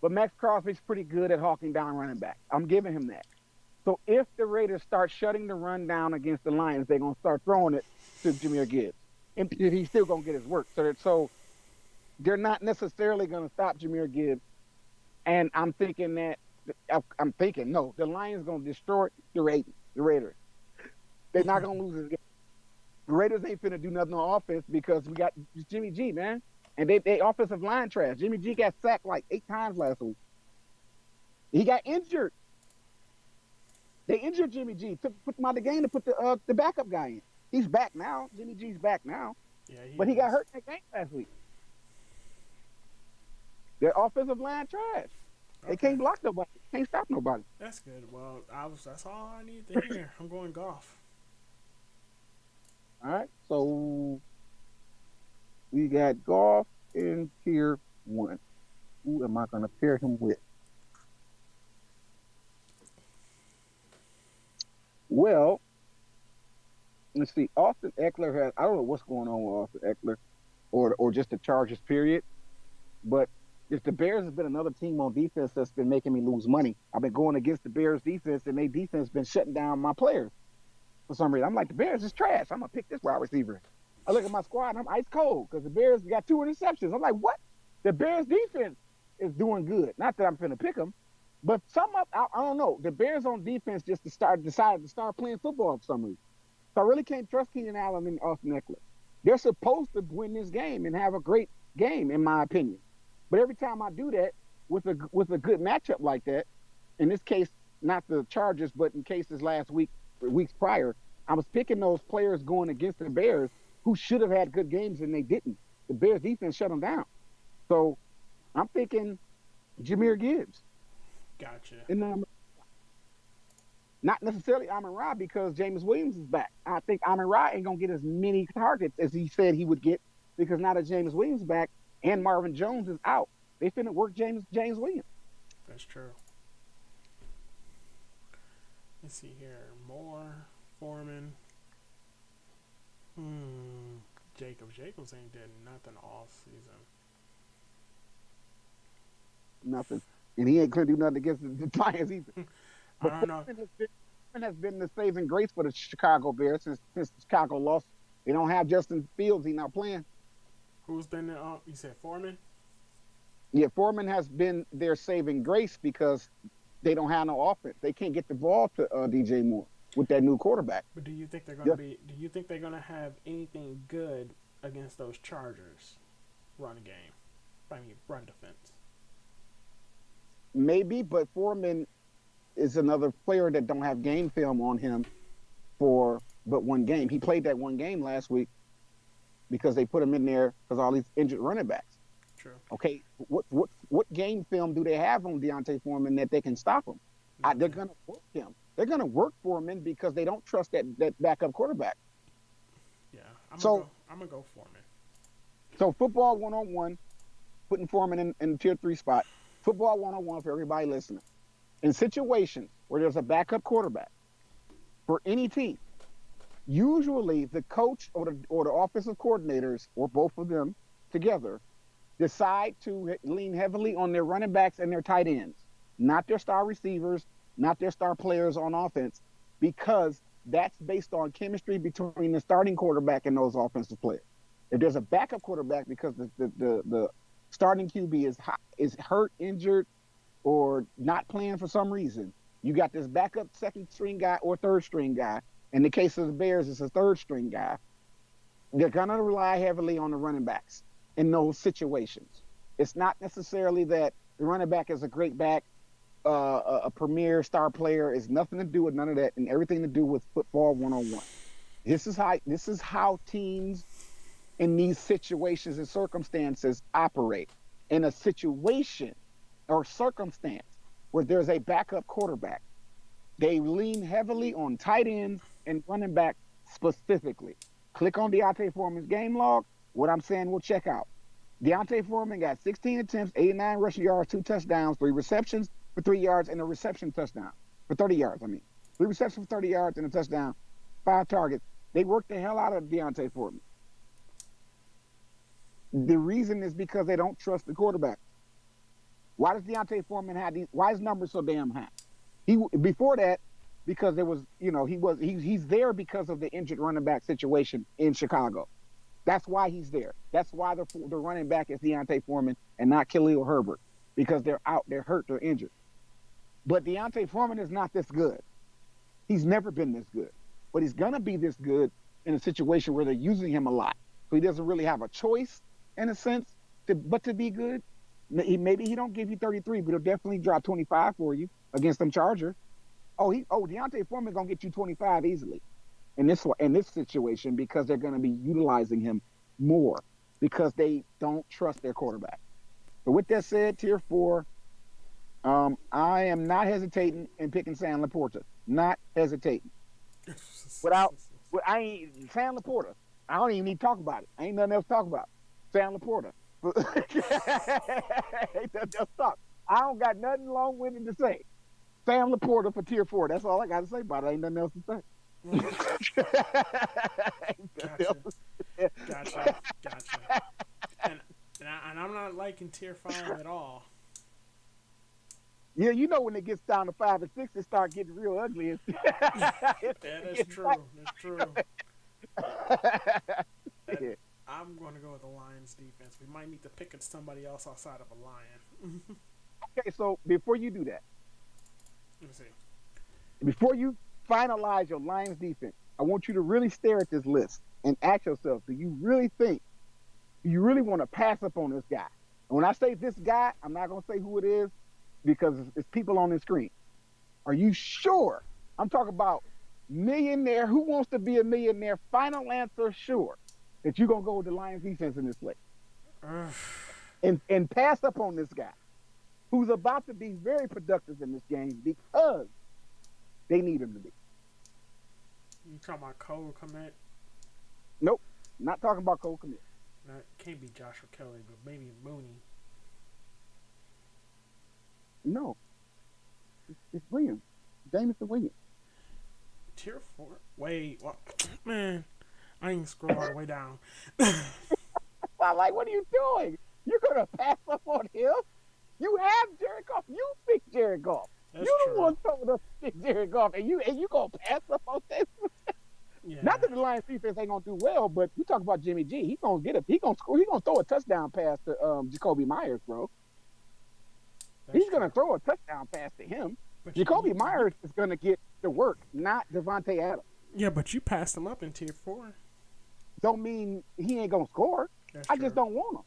but Max Crosby's pretty good at hawking down running back. I'm giving him that. So if the Raiders start shutting the run down against the Lions, they're going to start throwing it to Jahmyr Gibbs. And he's still going to get his work. So they're not necessarily going to stop Jahmyr Gibbs. And I'm thinking the Lions going to destroy the Raiders. They're not going to lose this game. The Raiders ain't finna do nothing on offense because we got Jimmy G, man. And they offensive line trash. Jimmy G got sacked like 8 times last week. He got injured. They injured Jimmy G. Put him out of the game to put the backup guy in. He's back now. Jimmy G's back now. Yeah, but he got hurt in that game last week. Their offensive line trash. They can't block nobody. Can't stop nobody. That's good. Well, that's all I need to hear. I'm going Goff. All right. So we got Goff in tier 1. Who am I going to pair him with? Well, let's see. Austin Eckler has, I don't know what's going on with Austin Eckler or just the Chargers, period. But if the Bears has been another team on defense that's been making me lose money. I've been going against the Bears defense, and their defense has been shutting down my players for some reason. I'm like, the Bears is trash. I'm going to pick this wide receiver. I look at my squad, and I'm ice cold because the Bears got 2 interceptions. I'm like, what? The Bears defense is doing good. Not that I'm finna pick them. But I don't know. The Bears on defense just decided to start playing football for some reason. So I really can't trust Keenan Allen and Austin Eckler. They're supposed to win this game and have a great game, in my opinion. But every time I do that with a good matchup like that, in this case, not the Chargers, but in cases weeks prior, I was picking those players going against the Bears who should have had good games and they didn't. The Bears defense shut them down. So I'm thinking Jahmyr Gibbs. Gotcha. And not necessarily Amon-Ra because James Williams is back. I think Amon-Ra ain't going to get as many targets as he said he would get because now that James Williams is back and Marvin Jones is out, they finna work James Williams. That's true. Let's see here. Moore, Foreman. Jacobs ain't did nothing all season. Nothing. And he ain't going to do nothing against the Lions either. I don't know. Foreman has been the saving grace for the Chicago Bears since Chicago lost. They don't have Justin Fields. He's not playing. Who's been there? You said Foreman? Yeah, Foreman has been their saving grace because they don't have no offense. They can't get the ball to DJ Moore with that new quarterback. But do you think they're going to do you think they're going to have anything good against those Chargers run game? Run defense. Maybe, but Foreman is another player that don't have game film on him for but one game. He played that one game last week because they put him in there because all these injured running backs. True. Okay, what game film do they have on D'Onta Foreman that they can stop him? They're going to work him. They're going to work Foreman because they don't trust that backup quarterback. Yeah, I'm going to go Foreman. So football 101, putting Foreman in tier 3 spot. Football 101 for everybody listening. In situations where there's a backup quarterback for any team, usually the coach or the offensive coordinators or both of them together decide to lean heavily on their running backs and their tight ends, not their star receivers, not their star players on offense, because that's based on chemistry between the starting quarterback and those offensive players. If there's a backup quarterback because the starting QB is hurt, injured, or not playing for some reason, you got this backup second string guy or third string guy. In the case of the Bears, it's a third string guy. They're going to rely heavily on the running backs in those situations. It's not necessarily that the running back is a great back, a premier star player. It's nothing to do with none of that and everything to do with football 101. This is how teams in these situations and circumstances operate. In a situation or circumstance where there's a backup quarterback, They lean heavily on tight ends and running back specifically. Click on D'Onta Foreman's game log. What I'm saying will check out. D'Onta Foreman got 16 attempts, 89 rushing yards, 2 touchdowns, 3 receptions for 3 yards, and a reception touchdown for 30 yards. 3 receptions for 30 yards and a touchdown, 5 targets. They worked the hell out of D'Onta Foreman. The reason is because they don't trust the quarterback. Why does D'Onta Foreman have these? Why is numbers so damn high? Before that, because there was, he's there because of the injured running back situation in Chicago. That's why he's there. That's why the running back is D'Onta Foreman and not Khalil Herbert, because they're out, they're hurt, they're injured. But D'Onta Foreman is not this good. He's never been this good. But he's going to be this good in a situation where they're using him a lot. So he doesn't really have a choice, in a sense, but to be good. Maybe he don't give you 33, but he'll definitely drop 25 for you against them Chargers. D'Onta Foreman going to get you 25 easily in this situation, because they're going to be utilizing him more because they don't trust their quarterback. But with that said, tier 4, I am not hesitating in picking Sam Laporta. Not hesitating. Sam Laporta. I don't even need to talk about it. Ain't nothing else to talk about. Sam Laporta. Ain't nothing else to talk. I don't got nothing long-winded to say. Sam Laporta for tier 4. That's all I got to say about it. Ain't nothing else to say. Gotcha. And I'm not liking tier 5 at all. Yeah, when it gets down to 5 and 6, it start getting real ugly. That's true. That's true. I'm going to go with the Lions defense. We might need to pick at somebody else outside of a Lion. Okay, so before you do that, let me see. Before you finalize your Lions defense, I want you to really stare at this list and ask yourself, do you really want to pass up on this guy? And when I say this guy, I'm not going to say who it is, because it's people on the screen. Are you sure? I'm talking about millionaire. Who wants to be a millionaire? Final answer, sure, that you're going to go with the Lions defense in this place. And pass up on this guy who's about to be very productive in this game because they need him to be. You talking about Cole Kmet? Nope, not talking about Cole Kmet. No, it can't be Joshua Kelly, but maybe Mooney. No, it's Williams. Jameson Williams. Tier 4? Wait, man, I ain't scroll all the way down. I'm like, what are you doing? You're gonna pass up on him? You have Jared Goff. You picked Jared Goff. That's you true. the one told us to pick Jared Goff, and you gonna pass up on this? Yeah. Not that the Lions defense ain't gonna do well, but you talk about Jimmy G. He gonna score. He gonna throw a touchdown pass to Jacoby Myers, bro. He's gonna throw a touchdown pass to him. But Jacoby Myers is gonna get the work, not Davante Adams. Yeah, but you passed him up in tier 4. Don't mean he ain't gonna score. I just don't want him.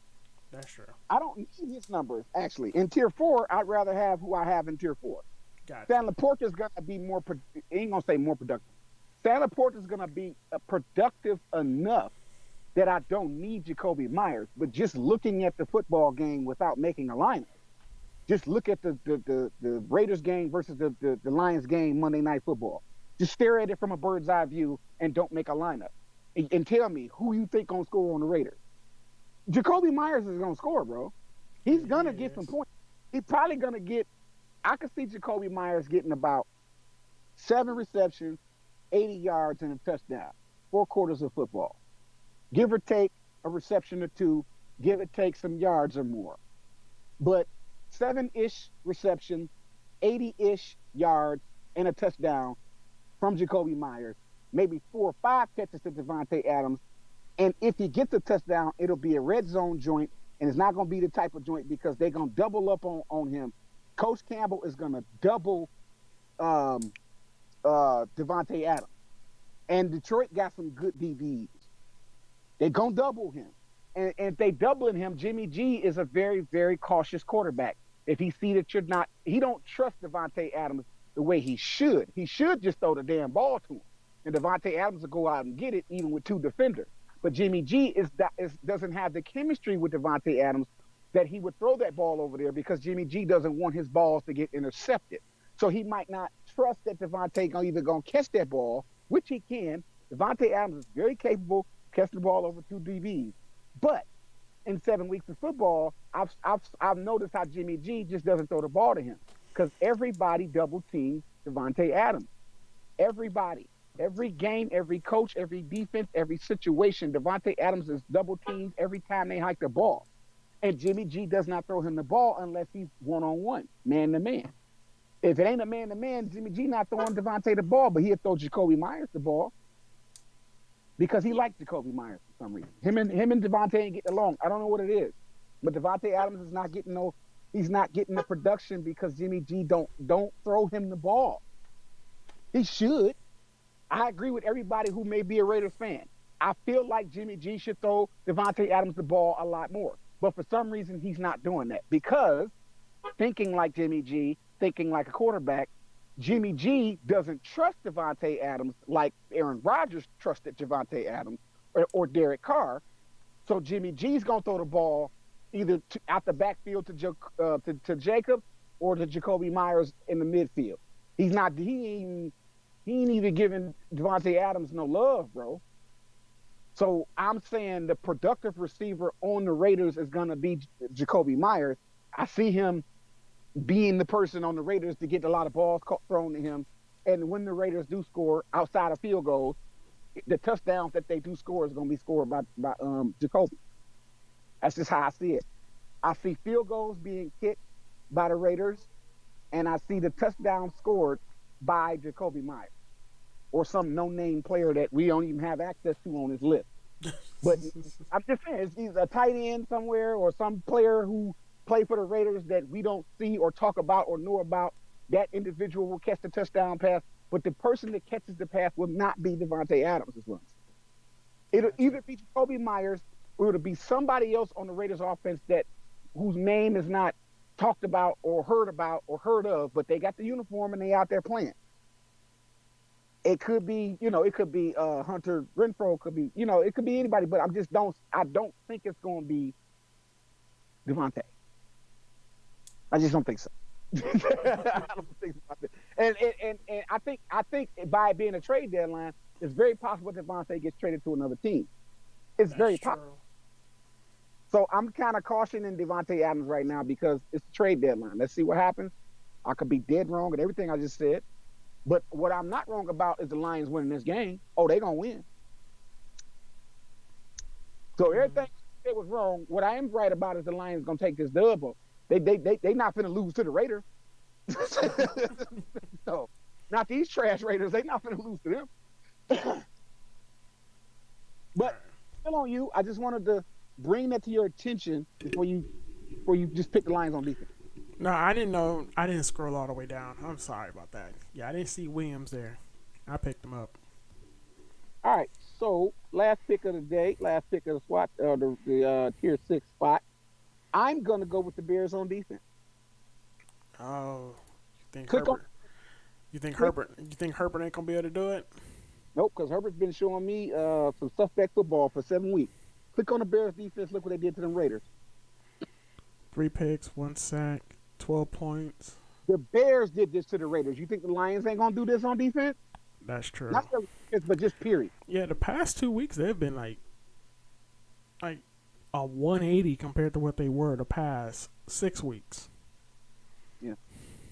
That's true. I don't need his numbers, actually. In tier 4, I'd rather have who I have in tier 4. Gotcha. Sam Laporta is going to be more, ain't going to say more productive. Sam Laporta is going to be productive enough that I don't need Jacoby Myers. But just looking at the football game without making a lineup, just look at the Raiders game versus the Lions game Monday Night Football. Just stare at it from a bird's eye view and don't make a lineup. And tell me who you think going to score on the Raiders. Jacoby Myers is going to score, bro. He's going to get some points. He's probably going to get – I could see Jacoby Myers getting about 7 receptions, 80 yards, and a touchdown, 4 quarters of football. Give or take a reception or 2, give or take some yards or more. But 7-ish receptions, 80-ish yards, and a touchdown from Jacoby Myers. Maybe 4 or 5 catches to Davante Adams. And if he gets a touchdown, it'll be a red zone joint, and it's not going to be the type of joint because they're going to double up on him. Coach Campbell is going to double Davante Adams. And Detroit got some good DBs. They're going to double him. And if they doubling him, Jimmy G is a very, very cautious quarterback. If he see that he don't trust Davante Adams the way he should. He should just throw the damn ball to him. And Davante Adams will go out and get it even with 2 defenders. But Jimmy G doesn't have the chemistry with Davante Adams that he would throw that ball over there because Jimmy G doesn't want his balls to get intercepted. So he might not trust that Devontae gonna catch that ball, which he can. Devontae Adams is very capable of catching the ball over two DBs. But in 7 weeks of football, I've noticed how Jimmy G just doesn't throw the ball to him because everybody double teams Devontae Adams. Everybody, every game, every coach, every defense, every situation, Devontae Adams is double teamed every time they hike the ball. And Jimmy G does not throw him the ball unless he's one-on-one, man-to-man. If it ain't a man-to-man, Jimmy G not throwing Devontae the ball, but he'll throw Jacoby Myers the ball because he likes Jacoby Myers for some reason. Him and Devontae ain't getting along. I don't know what it is. But Devontae Adams is not getting he's not getting the production because Jimmy G don't throw him the ball. He should. I agree with everybody who may be a Raiders fan. I feel like Jimmy G should throw Devontae Adams the ball a lot more. But for some reason, he's not doing that because thinking like Jimmy G, thinking like a quarterback, Jimmy G doesn't trust Devontae Adams like Aaron Rodgers trusted Devontae Adams or Derek Carr. So Jimmy G's going to throw the ball either out the backfield to Jacob or to Jacoby Myers in the midfield. He ain't even giving Devontae Adams no love, bro. So I'm saying the productive receiver on the Raiders is going to be Jacoby Myers. I see him being the person on the Raiders to get a lot of balls thrown to him. And when the Raiders do score outside of field goals, the touchdowns that they do score is going to be scored by Jacoby. That's just how I see it. I see field goals being kicked by the Raiders, and I see the touchdown scored by Jacoby Myers or some no-name player that we don't even have access to on his list. But I'm just saying, he's a tight end somewhere or some player who played for the Raiders that we don't see or talk about or know about. That individual will catch the touchdown pass, but the person that catches the pass will not be Devontae Adams. It'll either be Jacoby Myers or it'll be somebody else on the Raiders offense whose name is not talked about or heard of, but they got the uniform and they out there playing. It could be, Hunter Renfrow, it could be anybody, but I don't think it's going to be Devontae. I just don't think so. I don't think so. And I think by it being a trade deadline, it's very possible that Devontae gets traded to another team. It's very possible. So I'm kind of cautioning Devontae Adams right now because it's a trade deadline. Let's see what happens. I could be dead wrong at everything I just said. But what I'm not wrong about is the Lions winning this game. Oh, they're going to win. So everything that was wrong, what I am right about is the Lions going to take this dub up. They not finna lose to the Raiders. No, not these trash Raiders. They not finna lose to them. But still on you. I just wanted to bring that to your attention before you just pick the Lions on defense. No, I didn't know. I didn't scroll all the way down. I'm sorry about that. Yeah, I didn't see Williams there. I picked him up. All right. So last pick of the day, last pick of the SWAT, the tier 6 spot. I'm gonna go with the Bears on defense. Oh, you think Herbert ain't gonna be able to do it? Nope, because Herbert's been showing me some suspect football for 7 weeks. Click on the Bears defense. Look what they did to them Raiders. 3 picks, 1 sack, 12 points. The Bears did this to the Raiders. You think the Lions ain't gonna do this on defense? That's true. Not the defense, but just period. Yeah, the past 2 weeks they've been like a 180 compared to what they were the past 6 weeks. Yeah.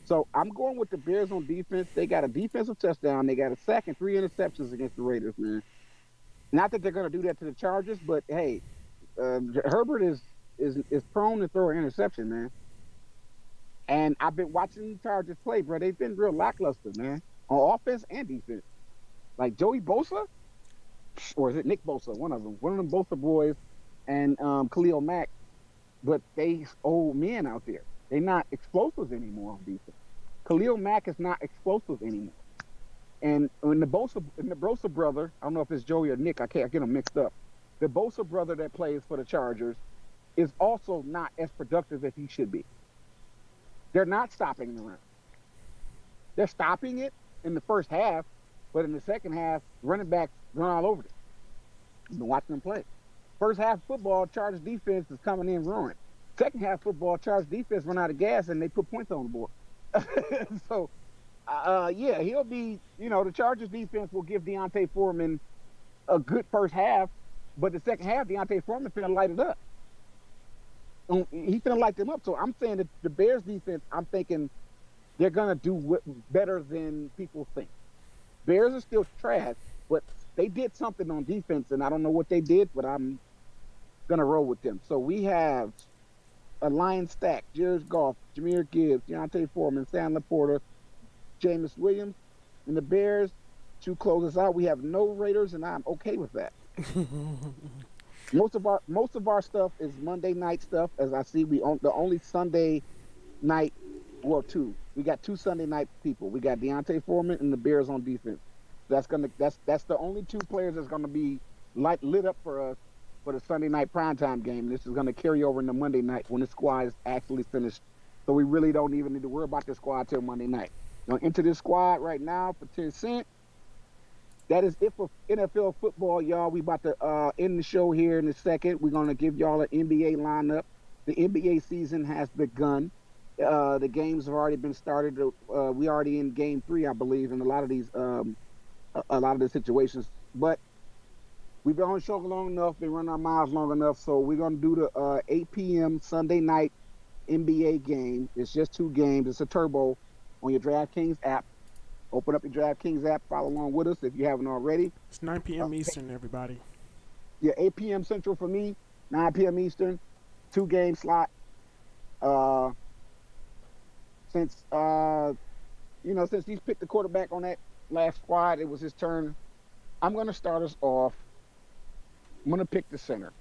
So I'm going with the Bears on defense. They got a defensive touchdown. They got a sack and 3 interceptions against the Raiders, man. Not that they're going to do that to the Chargers, but hey, Herbert is prone to throw an interception, man. And I've been watching the Chargers play, bro. They've been real lackluster, man, on offense and defense. Like Joey Bosa, or is it Nick Bosa? One of them Bosa boys, and Khalil Mack. But they old men out there. They're not explosive anymore on defense. Khalil Mack is not explosive anymore. And when the Bosa brother, I don't know if it's Joey or Nick, I get them mixed up. The Bosa brother that plays for the Chargers is also not as productive as he should be. They're not stopping the run. They're stopping it in the first half, but in the second half, running backs run all over them. You've been watching them play. First half football, Chargers defense is coming in roaring. Second half football, Chargers defense run out of gas and they put points on the board. So Yeah, he'll be. The Chargers defense will give Deontay Foreman a good first half, but the second half, Deontay Foreman finna light it up. He finna light them up. So I'm saying that the Bears defense, I'm thinking they're gonna do better than people think. Bears are still trash, but they did something on defense, and I don't know what they did, but I'm gonna roll with them. So we have a line stack: Jared Goff, Jahmyr Gibbs, Deontay Foreman, Sam Laporta, Jameis Williams, and the Bears to close us out. We have no Raiders, and I'm okay with that. Most of our stuff is Monday night stuff. As I see, we own the only Sunday night. Well, two. We got two Sunday night people. We got Deontay Foreman and the Bears on defense. That's the only two players that's gonna be lit up for us for the Sunday night primetime game. This is gonna carry over into Monday night when the squad is actually finished. So we really don't even need to worry about the squad till Monday night. Now into this squad right now for 10 cent. That is it for NFL football, y'all. We about to end the show here in a second. We're gonna give y'all an NBA lineup. The NBA season has begun. The games have already been started. We already in game 3, I believe, in a lot of the situations. But we've been on the show long enough, been running our miles long enough, so we're gonna do the 8 p.m. Sunday night NBA game. It's just 2 games. It's a turbo on your DraftKings app. Open up your DraftKings app, follow along with us if you haven't already. It's 9 p.m. Eastern, everybody. Yeah, 8 p.m. Central for me, 9 p.m. Eastern, 2-game slot. Since since he's picked the quarterback on that last squad, it was his turn. I'm gonna start us off. I'm gonna pick the center,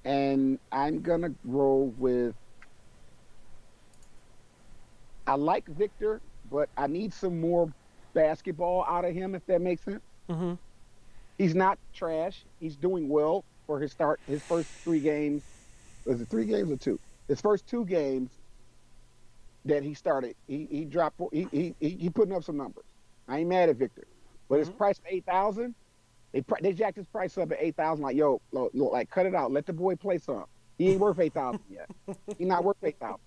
and I'm gonna roll with. I like Victor, but I need some more basketball out of him, if that makes sense. Mm-hmm. He's not trash. He's doing well for his start. His first 3 games. Was it 3 games or 2? His first 2 games that he started, he dropped. He putting up some numbers. I ain't mad at Victor, but his price of 8,000. They jacked his price up at 8,000. Like like cut it out. Let the boy play some. He ain't worth 8,000 yet. He's not worth 8,000.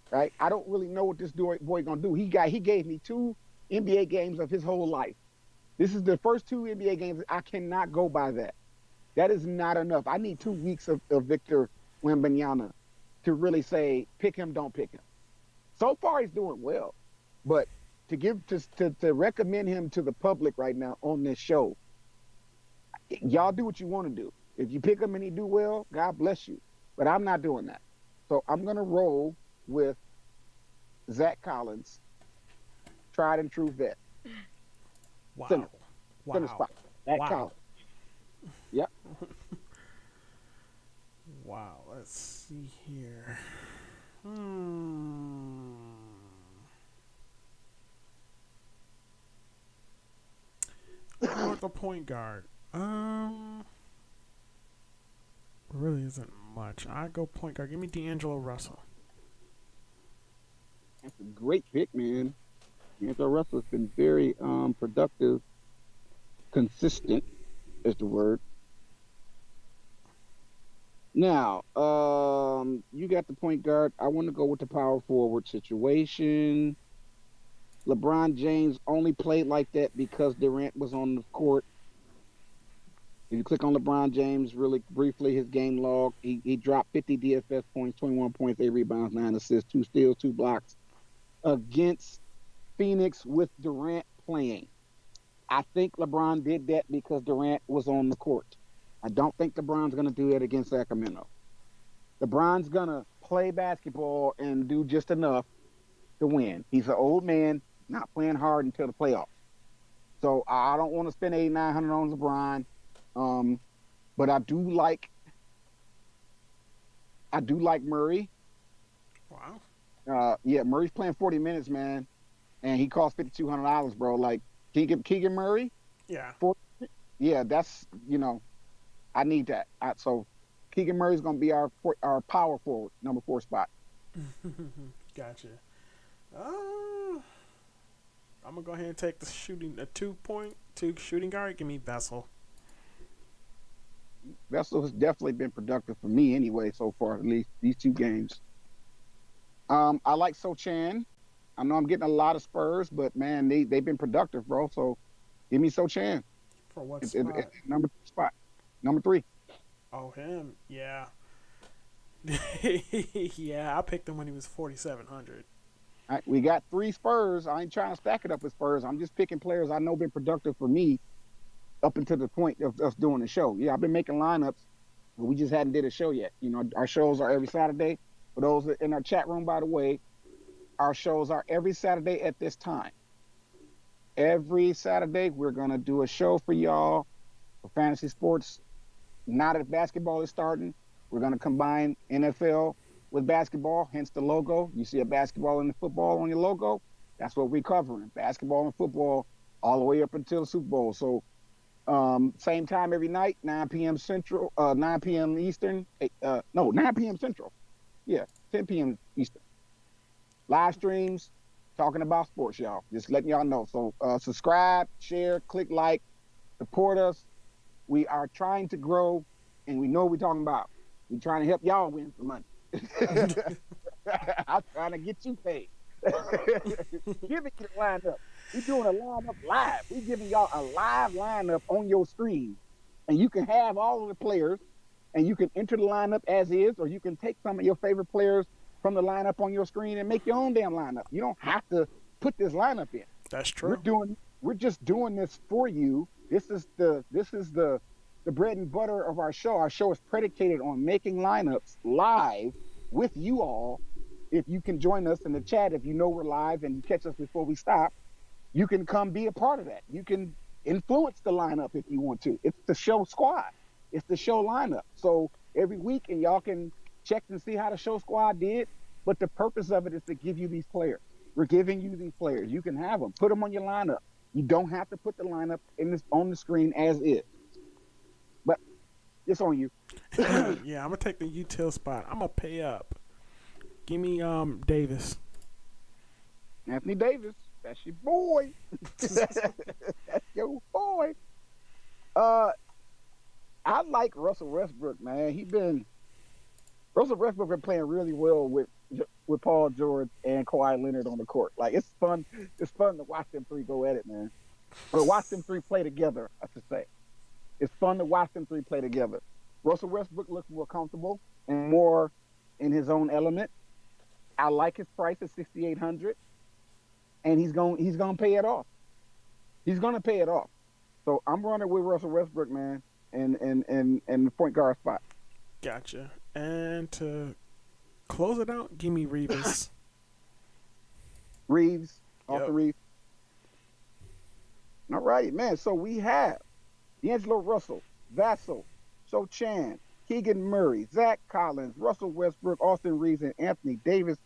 Right? I don't really know what this boy gonna do. He gave me 2 NBA games of his whole life. This is the first 2 NBA games. I cannot go by that. That is not enough. I need 2 weeks of Victor Wembanyama to really say pick him, don't pick him. So far he's doing well, but to recommend him to the public right now on this show, y'all do what you want to do. If you pick him and he do well, God bless you. But I'm not doing that. So I'm gonna roll with Zach Collins, tried and true vet. Wow. Center spot. Zach Collins. Yep. Wow. Let's see here. With the point guard. Really isn't much. I go point guard. Give me D'Angelo Russell. That's a great pick, man. D'Angelo Russell's been very productive, consistent is the word. Now, you got the point guard. I want to go with the power forward situation. LeBron James only played like that because Durant was on the court. If you click on LeBron James really briefly, his game log, he dropped 50 DFS points, 21 points, 8 rebounds, 9 assists, 2 steals, 2 blocks against Phoenix with Durant playing. I think LeBron did that because Durant was on the court. I don't think LeBron's going to do that against Sacramento. LeBron's going to play basketball and do just enough to win. He's an old man, not playing hard until the playoffs. So I don't want to spend $800-900 on LeBron. But I do like Murray. Wow. Yeah, Murray's playing 40 minutes, man, and he costs $5,200, bro. Like Keegan Murray. Yeah. Yeah, that's I need that. So Keegan Murray's gonna be our power forward, number 4 spot. Gotcha. I'm gonna go ahead and take the 2 shooting guard. Give me Vessel. Vessel has definitely been productive for me anyway so far, at least these 2 games. I like Sochan. I know I'm getting a lot of Spurs, but man, they've been productive, bro. So give me Sochan. For what It's spot? number spot, number 3. Oh, him. Yeah. Yeah, I picked him when he was 4,700. All right, we got 3 Spurs. I ain't trying to stack it up with Spurs. I'm just picking players I know been productive for me up until the point of us doing the show. Yeah, I've been making lineups, but we just hadn't did a show yet. You know, our shows are every Saturday. For those in our chat room, by the way, our shows are every Saturday at this time. Every Saturday, we're gonna do a show for y'all for fantasy sports. Now that basketball is starting, we're gonna combine NFL with basketball. Hence the logo. You see a basketball and the football on your logo. That's what we're covering: basketball and football, all the way up until the Super Bowl. So same time every night, 9 p.m. Central, 9 p.m. Eastern. No, 9 p.m. Central. Yeah, 10 p.m. Eastern. Live streams talking about sports, y'all. Just letting y'all know. So subscribe, share, click like, support us. We are trying to grow, and we know what we're talking about. We're trying to help y'all win some money. I'm trying to get you paid. Giving you the lineup. We're doing a lineup live. We're giving y'all a live lineup on your screen, and you can have all of the players, and you can enter the lineup as is, or you can take some of your favorite players from the lineup on your screen and make your own damn lineup. You don't have to put this lineup in. That's true. We're just doing this for you. This is the bread and butter of our show. Our show is predicated on making lineups live with you all. If you can join us in the chat, if you know we're live and you catch us before we stop, you can come be a part of that. You can influence the lineup if you want to. It's the show squad. It's the show lineup. So every week, and y'all can check and see how the show squad did. But the purpose of it is to give you these players. We're giving you these players. You can have them. Put them on your lineup. You don't have to put the lineup on the screen as is. But it's on you. Yeah, I'm gonna take the util spot. I'm gonna pay up. Give me Davis. Anthony Davis. That's your boy. That's your boy. I like Russell Westbrook, man. Russell Westbrook been playing really well with Paul George and Kawhi Leonard on the court. Like, it's fun. It's fun to watch them 3 go at it, man. Or watch them 3 play together, I should say. It's fun to watch them 3 play together. Russell Westbrook looks more comfortable and more in his own element. I like his price at $6,800, and he's gonna pay it off. He's gonna pay it off. So I'm running with Russell Westbrook, man, and the point guard spot. Gotcha. And to close it out, give me Reeves. Reeves, Arthur Reeves. All right, man. So we have D'Angelo Russell, Vassell, Sochan, Keegan Murray, Zach Collins, Russell Westbrook, Austin Reeves, and Anthony Davis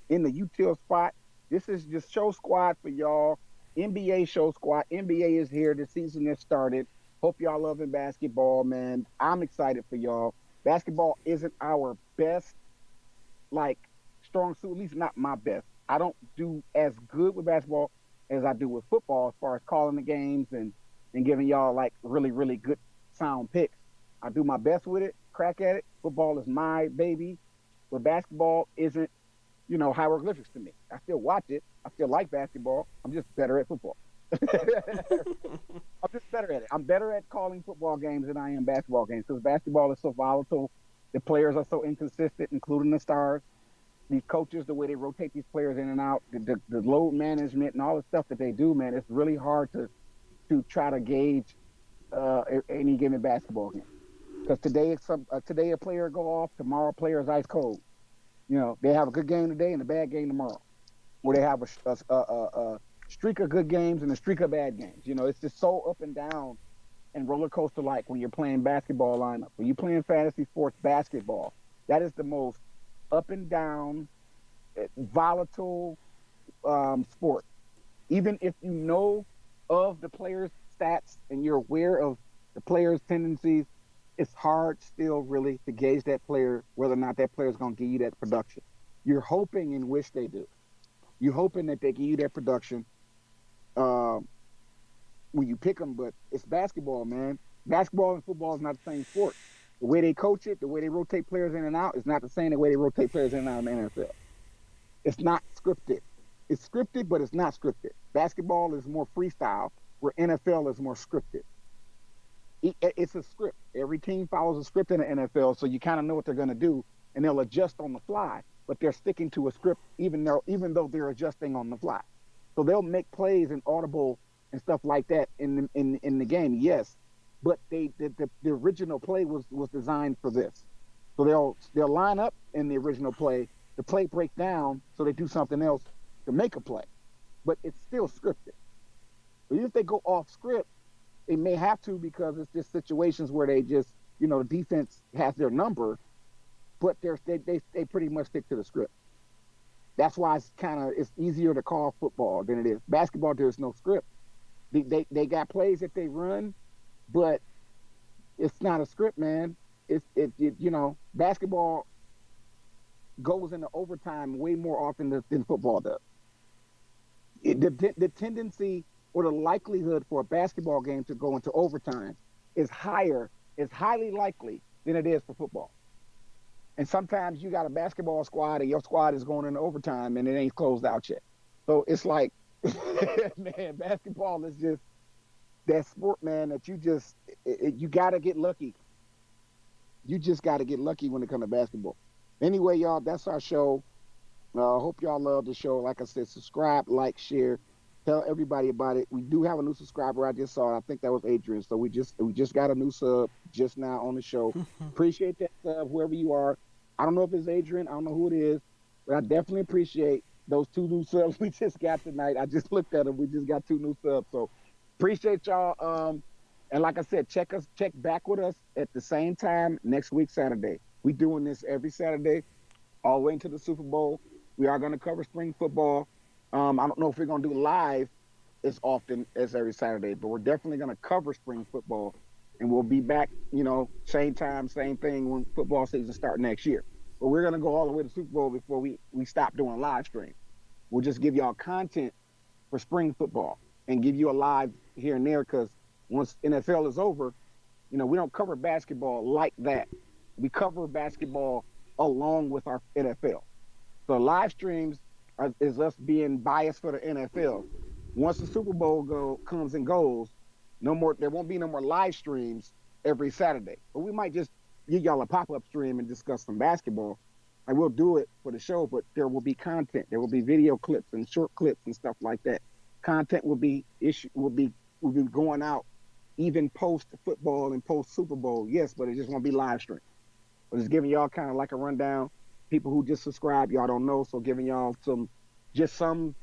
in the util spot. This is just show squad for y'all. NBA show squad. NBA is here. The season has started. Hope y'all loving basketball, man. I'm excited for y'all. Basketball isn't our best, strong suit, at least not my best. I don't do as good with basketball as I do with football as far as calling the games and giving y'all, really, really good sound picks. I do my best with it, crack at it. Football is my baby, but basketball isn't, hieroglyphics to me. I still watch it. I still like basketball. I'm just better at football. I'm just better at it. I'm better at calling football games than I am basketball games because basketball is so volatile. The players are so inconsistent, including the stars. These coaches, the way they rotate these players in and out, the load management and all the stuff that they do, man, it's really hard to try to gauge any given basketball game. Because today a player go off, tomorrow a player is ice cold. They have a good game today and a bad game tomorrow, or they have a streak of good games and a streak of bad games. It's just so up and down and roller coaster like when you're playing basketball lineup. When you're playing fantasy sports basketball, that is the most up and down, volatile sport. Even if you know of the player's stats and you're aware of the player's tendencies, it's hard still really to gauge that player, whether or not that player is going to give you that production. You're hoping and wish they do. You're hoping that they give you that production when you pick them, but it's basketball, man. Basketball and football is not the same sport. The way they coach it, the way they rotate players in and out is not the same the way they rotate players in and out in the NFL. It's not scripted. it's scripted, but it's not scripted. Basketball is more freestyle, where NFL is more scripted. It's a script. Every team follows a script in the NFL, so you kind of know what they're going to do, and they'll adjust on the fly. But they're sticking to a script, even though they're adjusting on the fly. So they'll make plays and audible and stuff like that in the game. Yes, but the original play was designed for this. So they'll line up in the original play. The play breaks down, so they do something else to make a play, but it's still scripted. But if they go off script, they may have to because it's just situations where they just, the defense has their number, but they pretty much stick to the script. That's why it's easier to call football than it is basketball. There's no script. They got plays that they run, but it's not a script, man. Basketball goes into overtime way more often than football does. The tendency or the likelihood for a basketball game to go into overtime is highly likely than it is for football. And sometimes you got a basketball squad and your squad is going into overtime and it ain't closed out yet. So it's like, man, basketball is just that sport, man, that you got to get lucky. You just got to get lucky when it comes to basketball. Anyway, y'all, that's our show. Hope y'all love the show. Like I said, subscribe, like, share, tell everybody about it. We do have a new subscriber. I just saw it. I think that was Adrian. So we just got a new sub just now on the show. Appreciate that sub, whoever you are. I don't know if it's Adrian. I don't know who it is, but I definitely appreciate those 2 new subs we just got tonight. I just looked at them. We just got 2 new subs. So appreciate y'all. And like I said, check back with us at the same time next week, Saturday. We doing this every Saturday, all the way into the Super Bowl. We are going to cover spring football. I don't know if we're going to do live as often as every Saturday, but we're definitely going to cover spring football. And we'll be back, same time, same thing when football season starts next year. But we're going to go all the way to Super Bowl before we stop doing live stream. We'll just give y'all content for spring football and give you a live here and there because once NFL is over, we don't cover basketball like that. We cover basketball along with our NFL. So live streams is us being biased for the NFL. Once the Super Bowl comes and goes, there won't be no more live streams every Saturday. But we might just give y'all a pop-up stream and discuss some basketball. And we'll do it for the show, but there will be content. There will be video clips and short clips and stuff like that. Content will be going out even post football and post Super Bowl. Yes, but it just won't be live stream. But just giving y'all kind of like a rundown. People who just subscribe, y'all don't know, so giving y'all some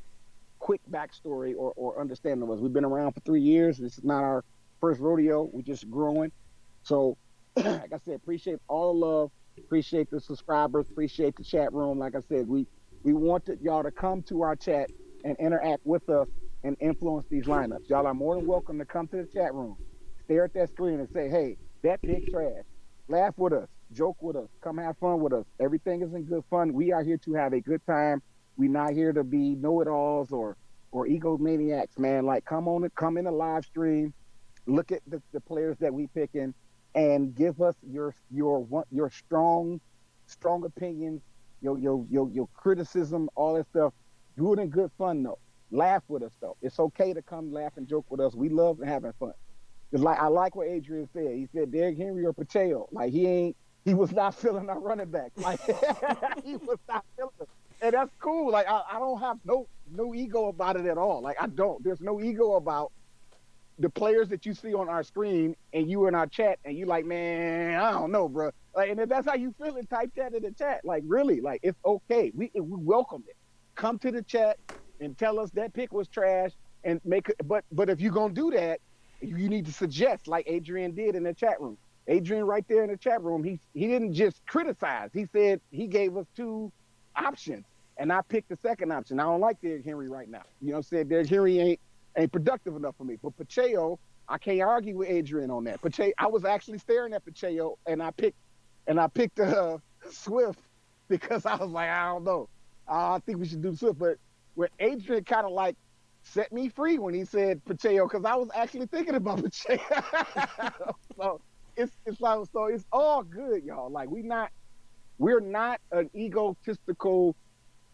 quick backstory or understanding of us. We've been around for 3 years. This is not our first rodeo. We're just growing. So, like I said, appreciate all the love. Appreciate the subscribers. Appreciate the chat room. Like I said, we wanted y'all to come to our chat and interact with us and influence these lineups. Y'all are more than welcome to come to the chat room, stare at that screen and say, hey, that big trash. Laugh with us. Joke with us. Come have fun with us. Everything is in good fun. We are here to have a good time. We're not here to be know-it-alls or egomaniacs, man. Like, come in the live stream, look at the players that we picking, and give us your strong opinions, your criticism, all that stuff. Do it in good fun though. Laugh with us though. It's okay to come laugh and joke with us. We love having fun. Cause I like what Adrian said. He said Derrick Henry or Pacheco. Like he was not feeling our running back. Like he was not feeling it. And that's cool. Like I don't have no ego about it at all. Like I don't. There's no ego about the players that you see on our screen and you in our chat and you like, man, I don't know, bro. Like, and if that's how you feel it, type that in the chat. Like really, like it's okay. We welcome it. Come to the chat and tell us that pick was trash and make it. But if you're gonna do that, you need to suggest like Adrian did in the chat room. Adrian right there in the chat room, he didn't just criticize. He said he gave us 2 options and I picked the second option. I don't like Derrick Henry right now. You know what I'm saying? Derrick Henry ain't productive enough for me. But Pacheco, I can't argue with Adrian on that. Pacheco, I was actually staring at Pacheco and I picked Swift because I was like, I don't know. I think we should do Swift. But when Adrian kind of like set me free when he said Pacheco, because I was actually thinking about Pacheco. So it's all good, y'all. Like we're not an egotistical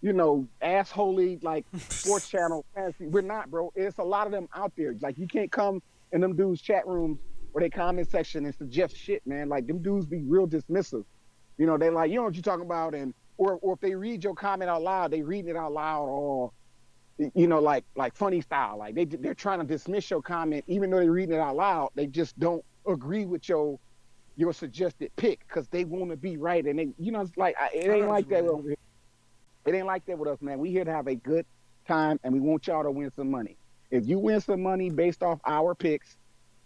assholey like sports channel fantasy. We're not, bro. It's a lot of them out there. Like you can't come in them dudes' chat rooms or they comment section and suggest shit, man. Like them dudes be real dismissive. They like, you know what you're talking about, and or if they read your comment out loud, they read it out loud, or like funny style. Like they're trying to dismiss your comment, even though they're reading it out loud. They just don't agree with your suggested pick because they want to be right, and it's like it I know ain't what like you that mean. over here. It ain't like that with us, man. We here to have a good time, and we want y'all to win some money. If you win some money based off our picks,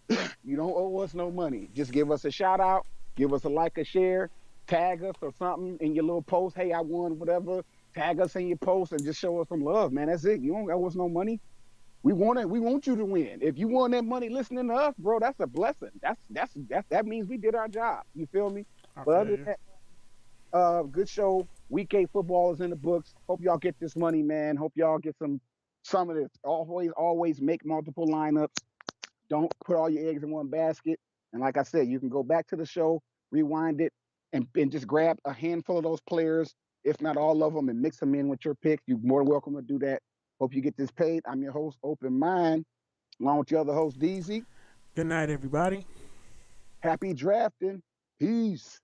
you don't owe us no money. Just give us a shout out, give us a like, a share, tag us or something in your little post. Hey, I won, whatever. Tag us in your post and just show us some love, man. That's it. You don't owe us no money. We want it. We want you to win. If you want that money listening to us, bro, that's a blessing. That means we did our job. You feel me? I But feel other than you. that, good show. Week 8 football is in the books. Hope y'all get this money, man. Hope y'all get some of this. Always make multiple lineups. Don't put all your eggs in one basket. And like I said, you can go back to the show, rewind it, and just grab a handful of those players, if not all of them, and mix them in with your picks. You're more than welcome to do that. Hope you get this paid. I'm your host, Open Mind, along with your other host, DZ. Good night, everybody. Happy drafting. Peace.